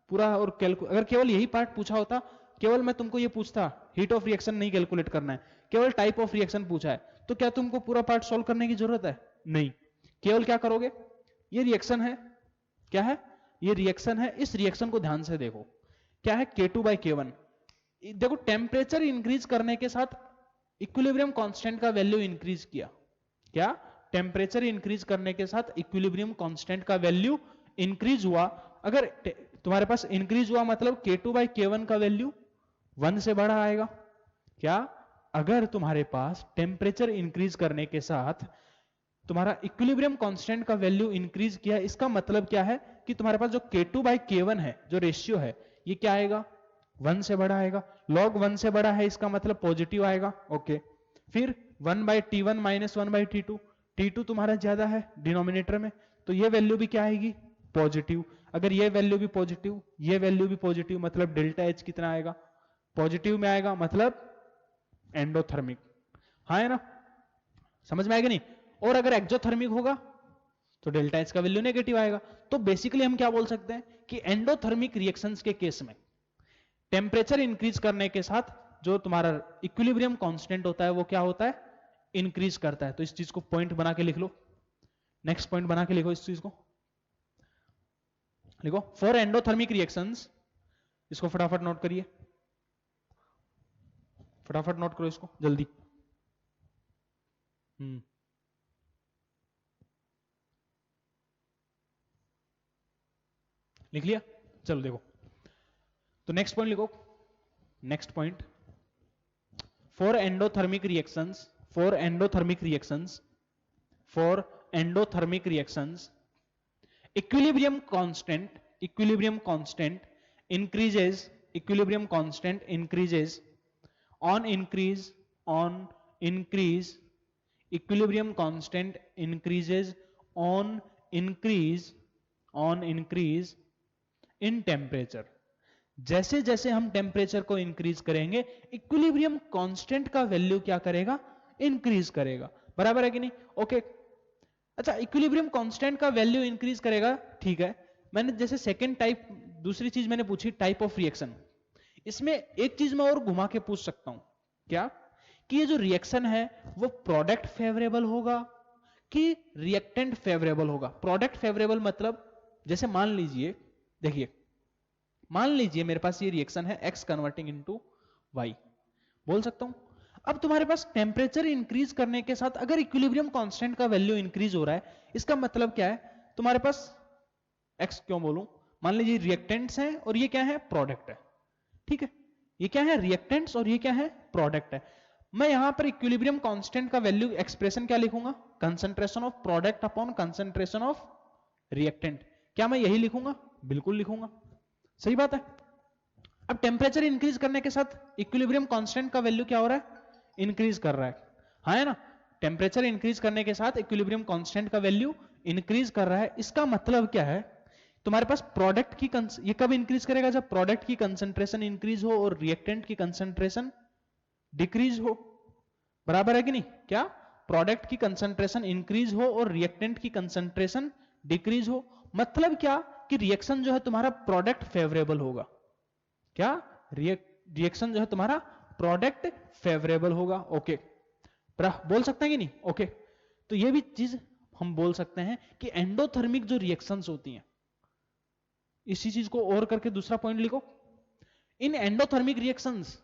पूरा और अगर केवल यही पार्ट पूछा होता, केवल मैं तुमको ये पूछता हीट ऑफ रिएक्शन नहीं कैलकुलेट करना है, केवल टाइप ऑफ रिएक्शन पूछा है, तो क्या तुमको पूरा पार्ट सॉल्व करने की जरूरत है, नहीं। केवल क्या करोगे, ये रिएक्शन है, क्या है, ये रिएक्शन है, इस रिएक्शन को ध्यान से देखो, क्या है K2/K1। देखो टेम्परेचर इंक्रीज करने के साथ इक्विलिब्रियम कांस्टेंट का वैल्यू इंक्रीज किया, क्या, टेम्परेचर इंक्रीज करने के साथ इक्विलिब्रियम कांस्टेंट का वैल्यू इंक्रीज हुआ। अगर तुम्हारे पास इंक्रीज हुआ मतलब K2/K1 का वैल्यू 1 से बड़ा आएगा, क्या, अगर तुम्हारे पास टेम्परेचर इंक्रीज करने के साथ तुम्हारा इक्विलिब्रियम कांस्टेंट का वैल्यू इंक्रीज किया, इसका मतलब क्या है कि तुम्हारे पास जो K2/K1 है, जो रेशियो है, ये क्या आएगा, 1 से बड़ा आएगा। log 1 से बड़ा है, इसका मतलब पॉजिटिव आएगा। ओके, फिर 1/T1 माइनस 1/T2, T2 तुम्हारा ज्यादा है डिनोमिनेटर में, तो ये वैल्यू भी क्या आएगी, पॉजिटिव। अगर ये वैल्यू भी पॉजिटिव, ये वैल्यू भी पॉजिटिव, मतलब डेल्टा एच कितना आएगा, पॉजिटिव में आएगा, मतलब एंडोथर्मिक। हाँ है ना, समझ में आएगा नहीं। और अगर एक्सोथर्मिक होगा तो डेल्टा एच का वैल्यू नेगेटिव आएगा। तो बेसिकली हम क्या बोल सकते हैं कि एंडोथर्मिक रिएक्शंस के केस में टेम्परेचर इंक्रीज करने के साथ जो तुम्हारा इक्विलिब्रियम कांस्टेंट होता है वो क्या होता है, इंक्रीज करता है। तो इस चीज को पॉइंट बना के लिख लो, नेक्स्ट पॉइंट बना के लिखो, इस चीज को लिखो, फॉर एंडोथर्मिक रिएक्शंस, इसको फटाफट नोट करिए, फटाफट नोट करो इसको जल्दी। लिख लिया, चलो देखो, तो नेक्स्ट पॉइंट लिखो, next point, for endothermic reactions, for endothermic reactions, for endothermic reactions equilibrium constant increases, equilibrium constant increases on increase, equilibrium constant increases on increase in temperature। जैसे जैसे हम टेम्परेचर को इंक्रीज करेंगे इक्विलिब्रियम कांस्टेंट का value क्या करेगा, increase करेगा। बराबर है कि नहीं, ओके। अच्छा, इक्विलिब्रियम कांस्टेंट का वैल्यू इंक्रीज करेगा, ठीक है। मैंने जैसे सेकंड टाइप, दूसरी चीज मैंने पूछी टाइप ऑफ रिएक्शन, इसमें एक चीज मैं और घुमा के पूछ सकता हूं, क्या, कि ये जो रिएक्शन है वो प्रोडक्ट फेवरेबल होगा कि रिएक्टेंट फेवरेबल होगा। प्रोडक्ट फेवरेबल मतलब जैसे मान लीजिए, देखिए मान लीजिए मेरे पास ये रिएक्शन है x कन्वर्टिंग इनटू y, बोल सकता हूं। अब तुम्हारे पास टेम्परेचर इंक्रीज करने के साथ अगर इक्विलिब्रियम कांस्टेंट का वैल्यू इंक्रीज हो रहा है, इसका मतलब क्या है, तुम्हारे पास x क्यों बोलूं, मान लीजिए रिएक्टेंट्स हैं और ये क्या है, प्रोडक्ट है। ठीक है, ये क्या है, रिएक्टेंट्स और ये क्या है, प्रोडक्ट है। मैं यहां पर इक्विलिब्रियम कांस्टेंट का वैल्यू एक्सप्रेशन क्या लिखूंगा, concentration of product upon concentration of reactant. क्या मैं यही लिखूंगा, बिल्कुल लिखूंगा, सही बात है। अब टेम्परेचर इंक्रीज करने के साथ इक्विलिब्रियम कांस्टेंट का वैल्यू क्या हो रहा है, इंक्रीज कर रहा है, हाँ है ना। टेम्परेचर इंक्रीज करने के साथ इक्विलिब्रियम कांस्टेंट का वैल्यू इंक्रीज कर रहा है। इसका मतलब क्या है, तुम्हारे पास प्रोडक्ट की ये कब इंक्रीज करेगा, जब प्रोडक्ट की कंसंट्रेशन इंक्रीज हो और रिएक्टेंट की कंसंट्रेशन डिक्रीज हो। बराबर है कि नहीं? क्या प्रोडक्ट की कंसंट्रेशन इंक्रीज हो और रिएक्टेंट की कंसंट्रेशन डिक्रीज हो, मतलब क्या कि रिएक्शन जो है तुम्हारा प्रोडक्ट फेवरेबल होगा। क्या रिएक्शन जो है तुम्हारा प्रोडक्ट फेवरेबल होगा। ओके, बोल सकते हैं कि नहीं? ओके, तो ये भी चीज हम बोल सकते हैं कि एंडोथर्मिक जो रिएक्शंस होती हैं, इसी चीज को और करके दूसरा पॉइंट लिखो। In endothermic reactions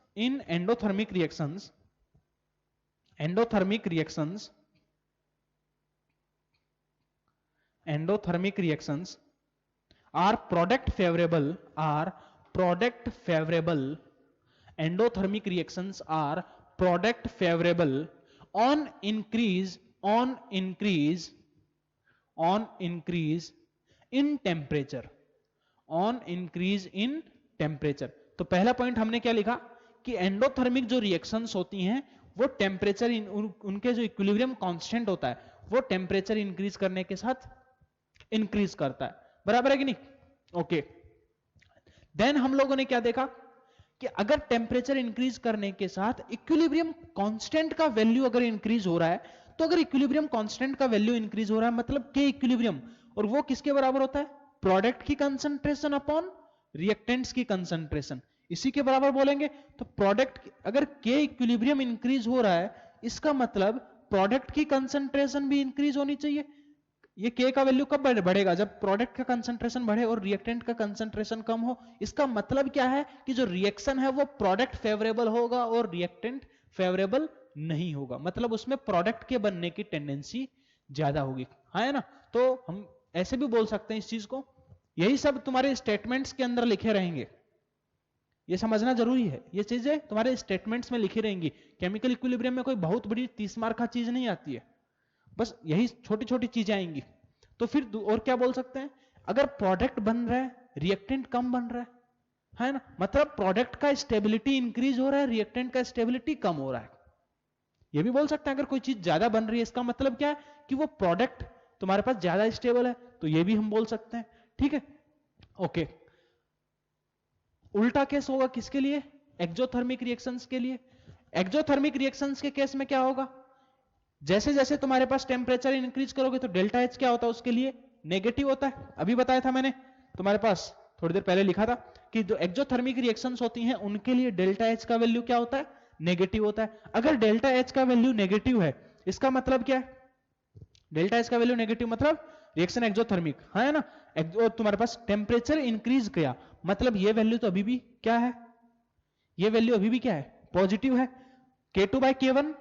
are product favorable endothermic reactions are product favorable on increase in temperature, तो पहला पॉइंट हमने क्या लिखा कि एंडोथर्मिक जो रिएक्शंस होती हैं वो टेम्परेचर उनके जो इक्विलिब्रियम कांस्टेंट होता है वो टेम्परेचर इंक्रीज करने के साथ इंक्रीज करता है। बराबर है कि नहीं? ओके, देन हम लोगों ने क्या देखा कि अगर टेम्परेचर इंक्रीज करने के साथ इक्विलिब्रियम कांस्टेंट का वैल्यू अगर इंक्रीज हो रहा है, तो अगर इक्विलिब्रियम कांस्टेंट का वैल्यू इंक्रीज हो रहा है मतलब के इक्विलिब्रियम, और वो किसके बराबर होता है? प्रोडक्ट की कंसंट्रेशन अपॉन रिएक्टेंट्स की कंसंट्रेशन, इसी के बराबर बोलेंगे। तो प्रोडक्ट अगर के इक्विलिब्रियम इंक्रीज हो रहा है, इसका मतलब प्रोडक्ट की कंसंट्रेशन भी इंक्रीज होनी चाहिए। ये के का वैल्यू कब बढ़ेगा? जब प्रोडक्ट का कंसंट्रेशन बढ़े और रिएक्टेंट का कंसंट्रेशन कम हो। इसका मतलब क्या है कि जो रिएक्शन है वो प्रोडक्ट फेवरेबल होगा और रिएक्टेंट फेवरेबल नहीं होगा, मतलब उसमें प्रोडक्ट के बनने की टेंडेंसी ज्यादा होगी। हाँ है ना? तो हम ऐसे भी बोल सकते हैं इस चीज को। यही सब तुम्हारे स्टेटमेंट्स के अंदर लिखे रहेंगे, ये समझना जरूरी है। ये चीजें तुम्हारे स्टेटमेंट्स में लिखी रहेंगी। केमिकल इक्विलिब्रियम में कोई बहुत बड़ी 30 मार्क का चीज नहीं आती है, बस यही छोटी छोटी चीजें आएंगी। तो फिर और क्या बोल सकते हैं? अगर प्रोडक्ट बन रहा है, रिएक्टेंट कम बन रहा है ना, मतलब प्रोडक्ट का स्टेबिलिटी इंक्रीज हो रहा है, रिएक्टेंट का स्टेबिलिटी कम हो रहा है। ये भी बोल सकते हैं अगर कोई चीज ज्यादा बन रही है, इसका मतलब क्या है कि वो प्रोडक्ट तुम्हारे पास ज्यादा स्टेबल है, तो ये भी हम बोल सकते हैं। ठीक है, ओके। उल्टा केस होगा किसके लिए? एक्सोथर्मिक रिएक्शंस के लिए। एक्सोथर्मिक रिएक्शंस के केस में क्या होगा? जैसे जैसे तुम्हारे पास टेम्परेचर इंक्रीज करोगे तो डेल्टा एच क्या होता है उसके लिए? नेगेटिव होता है। अभी बताया था मैंने, तुम्हारे पास थोड़ी देर पहले लिखा था कि जो एक्सोथर्मिक रिएक्शंस होती हैं उनके लिए डेल्टा एच का वैल्यू क्या होता है? नेगेटिव होता है। अगर डेल्टा एच का वैल्यू नेगेटिव है, इसका मतलब क्या है? डेल्टा एच का वैल्यू नेगेटिव मतलब रिएक्शन एक्सोथर्मिक, है ना? तुम्हारे पास टेम्परेचर इंक्रीज किया, मतलब ये वैल्यू तो अभी भी क्या है? ये वैल्यू अभी भी क्या है? पॉजिटिव है। K2/K1,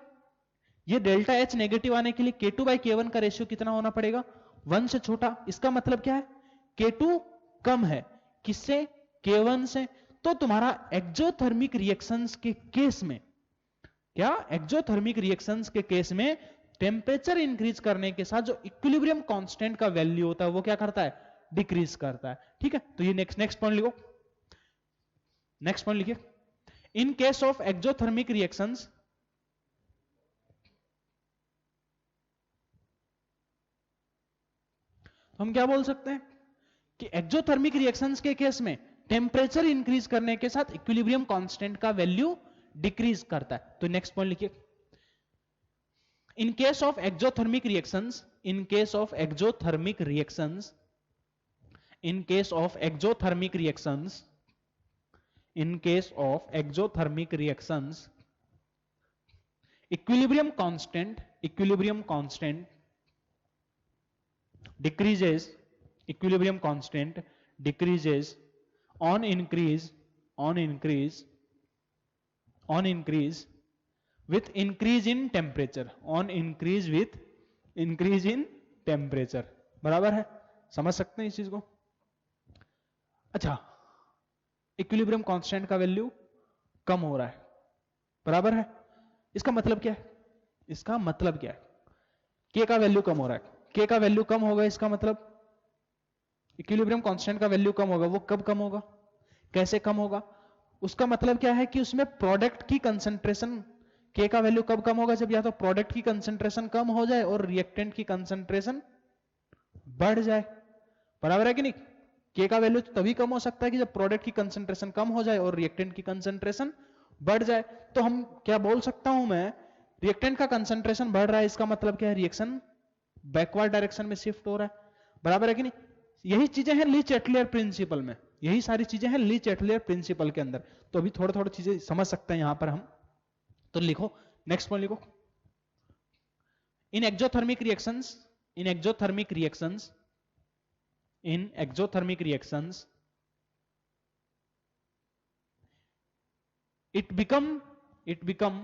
ये डेल्टा एच नेगेटिव आने के लिए K2/K1 का रेशियो कितना होना पड़ेगा? 1 से छोटा। इसका मतलब क्या है? K2 कम है किससे? K1 से। तो तुम्हारा एक्सोथर्मिक रिएक्शंस के केस में क्या? एक्सोथर्मिक रिएक्शंस के केस में टेम्परेचर इंक्रीज करने के साथ जो इक्विलिब्रियम कांस्टेंट का वैल्यू होता है वो क्या करता है? डिक्रीज करता है। ठीक है, तो ये नेक्स्ट पॉइंट लिखो। नेक्स्ट पॉइंट लिखिए, in case of exothermic reactions हम क्या बोल सकते हैं कि एक्सोथर्मिक रिएक्शंस के केस में टेम्परेचर इंक्रीज करने के साथ इक्विलिब्रियम कांस्टेंट का वैल्यू डिक्रीज करता है। तो नेक्स्ट पॉइंट लिखिए, in case of exothermic reactions, in case of exothermic reactions, in case of exothermic reactions, in case of exothermic reactions, equilibrium constant decreases, equilibrium constant decreases on increase with increase in temperature, on increase with increase in temperature। बराबर है? समझ सकते हैं इस चीज को? अच्छा, equilibrium constant का वैल्यू कम हो रहा है, बराबर है? इसका मतलब क्या है? इसका मतलब क्या है? के का वैल्यू कम हो रहा है, के का वैल्यू कम होगा, इसका मतलब इक्विलिब्रियम कांस्टेंट का वैल्यू कम होगा। वो कब कम होगा? कैसे कम होगा? उसका मतलब क्या है कि उसमें प्रोडक्ट की कंसंट्रेशन के का वैल्यू कब कम होगा? जब या तो प्रोडक्ट की कंसेंट्रेशन कम हो जाए और रिएक्टेंट की कंसेंट्रेशन बढ़ जाए, बराबर है कि नहीं? के का वैल्यू तो तभी कम हो सकता है कि जब प्रोडक्ट की कंसेंट्रेशन कम हो जाए और रिएक्टेंट की कंसेंट्रेशन बढ़ जाए। तो हम क्या बोल सकता हूं मैं, रिएक्टेंट का कंसेंट्रेशन बढ़ रहा है, इसका मतलब क्या है? रिएक्शन बैकवर्ड डायरेक्शन में शिफ्ट हो रहा है, बराबर है कि नहीं? यही चीजें हैं ली चैटलियर प्रिंसिपल में, यही सारी चीजें हैं ली चैटलियर प्रिंसिपल के अंदर। तो अभी थोड़ा थोड़ा चीजें समझ सकते हैं यहां पर हम। तो लिखो, नेक्स्ट पॉइंट लिखो, in exothermic reactions, in exothermic reactions, in exothermic reactions it become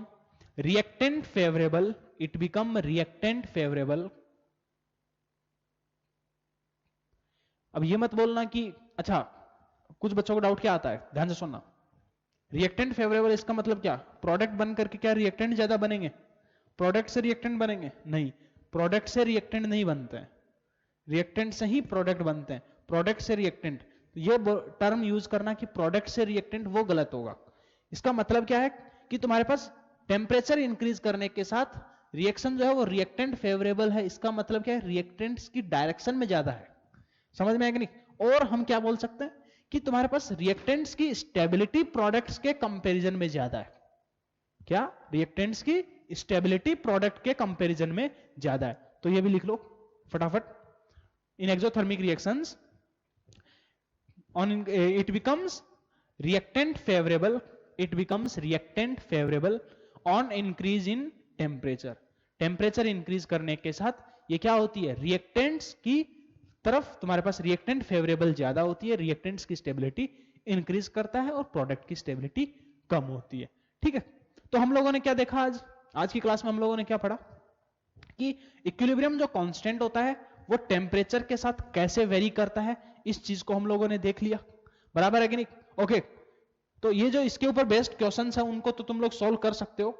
reactant favorable, it become reactant favorable। अब ये मत बोलना कि अच्छा, कुछ बच्चों को डाउट क्या आता है, ध्यान से सुनना। रिएक्टेंट फेवरेबल इसका मतलब क्या? प्रोडक्ट बन करके क्या रिएक्टेंट ज्यादा बनेंगे? प्रोडक्ट से रिएक्टेंट बनेंगे? नहीं, प्रोडक्ट से रिएक्टेंट नहीं बनते हैं, रिएक्टेंट से ही प्रोडक्ट बनते हैं। प्रोडक्ट से रिएक्टेंट, ये टर्म यूज करना कि प्रोडक्ट से रिएक्टेंट, वो गलत होगा। इसका मतलब क्या है कि तुम्हारे पास टेम्परेचर इंक्रीज करने के साथ रिएक्शन जो है वो रिएक्टेंट फेवरेबल है। इसका मतलब क्या है? रिएक्टेंट्स की डायरेक्शन में ज्यादा है। समझ में आया कि नहीं? और हम क्या बोल सकते हैं कि तुम्हारे पास रिएक्टेंट्स की स्टेबिलिटी प्रोडक्ट्स के कंपैरिजन में ज्यादा है। क्या? रिएक्टेंट्स की स्टेबिलिटी प्रोडक्ट के कंपैरिजन में ज्यादा है। तो ये भी लिख लो फटाफट। In exothermic reactions on it becomes reactant favorable, it becomes reactant favorable on increase in temperature। Temperature increase करने के साथ ये क्या होती है? रिएक्टेंट्स की तरफ तुम्हारे पास रिएक्टेंट फेवरेबल ज्यादा होती है, रिएक्टेंट्स की स्टेबिलिटी इंक्रीज करता है और प्रोडक्ट की स्टेबिलिटी कम होती है। ठीक है, तो हम लोगों ने क्या देखा आज? आज की क्लास में हम लोगों ने क्या पढ़ा कि इक्विलिब्रियम जो कांस्टेंट होता है वो टेम्परेचर के साथ कैसे वेरी करता है, इस चीज को हम लोगों ने देख लिया, बराबर है कि नहीं? ओके, तो ये जो इसके ऊपर बेस्ड क्वेश्चंस है उनको तो तुम लोग सॉल्व कर सकते हो,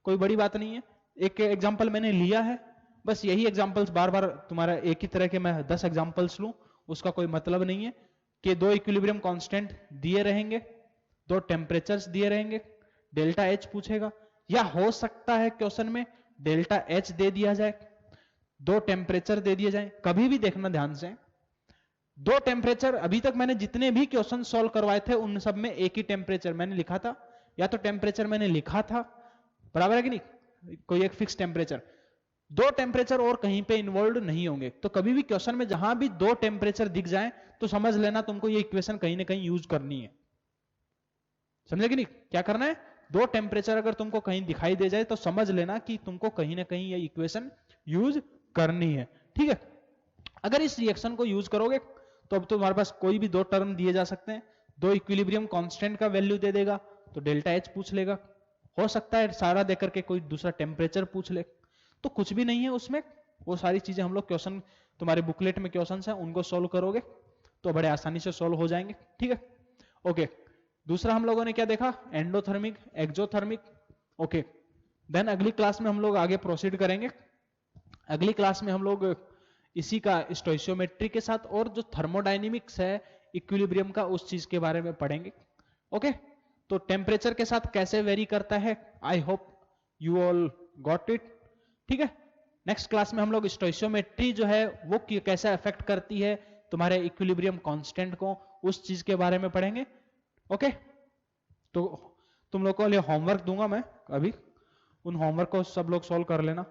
कोई बड़ी बात नहीं है। एक एग्जांपल मैंने लिया है, बस यही एग्जांपल्स बार बार तुम्हारा एक ही तरह के मैं 10 एग्जांपल्स लूं, उसका कोई मतलब नहीं है। कि दो इक्विलिब्रियम कांस्टेंट दिए रहेंगे, दो टेम्परेचर्स दिए रहेंगे, डेल्टा एच पूछेगा, या हो सकता है क्वेश्चन में डेल्टा एच दे दिया जाए, दो टेम्परेचर दे दिए जाए। कभी भी देखना ध्यान से, दो टेम्परेचर, अभी तक मैंने जितने भी क्वेश्चन सॉल्व करवाए थे उन सब में एक ही टेम्परेचर मैंने लिखा था, या तो टेम्परेचर मैंने लिखा था, बराबर है कि नहीं? कोई एक फिक्स टेम्परेचर, दो टेम्परेचर और कहीं पे इन्वॉल्व नहीं होंगे। तो कभी भी क्वेश्चन में जहां भी दो टेम्परेचर दिख जाए तो समझ लेना तुमको ये इक्वेशन कहीं ना कहीं यूज करनी है। समझे कि नहीं? क्या करना है? दो टेम्परेचर अगर तुमको कहीं दिखाई दे जाए तो समझ लेना कि तुमको कहीं ना कहीं ये इक्वेशन यूज करनी है। ठीक है, अगर इस रिएक्शन को यूज करोगे तो अब तुम्हारे पास कोई भी दो टर्म दिए जा सकते हैं, दो इक्विलिब्रियम कांस्टेंट का वैल्यू दे देगा तो डेल्टा एच पूछ लेगा, हो सकता है सारा देकर के कोई दूसरा टेम्परेचर पूछ ले, तो कुछ भी नहीं है उसमें। वो सारी चीजें हम लोग क्वेश्चन, तुम्हारे बुकलेट में क्वेश्चन है उनको सोल्व करोगे तो बड़े आसानी से सोल्व हो जाएंगे। ठीक है, ओके। दूसरा हम लोगों ने क्या देखा? Endothermic, exothermic. ओके, देन अगली क्लास में हम लोग आगे प्रोसीड करेंगे। अगली क्लास में हम लोग इसी का स्टोइशियोमेट्री के साथ और जो थर्मोडायनेमिक्स है इक्विलिब्रियम का, उस चीज के बारे में पढ़ेंगे। ओके, तो टेम्परेचर के साथ कैसे वेरी करता है, I hope you all got it. ठीक है, नेक्स्ट क्लास में हम लोग स्टोइशियोमेट्री जो है वो कैसे अफेक्ट करती है तुम्हारे इक्विलिब्रियम कांस्टेंट को, उस चीज के बारे में पढ़ेंगे। ओके, तो तुम लोग को लिए होमवर्क दूंगा मैं अभी, उन होमवर्क को सब लोग सॉल्व कर लेना।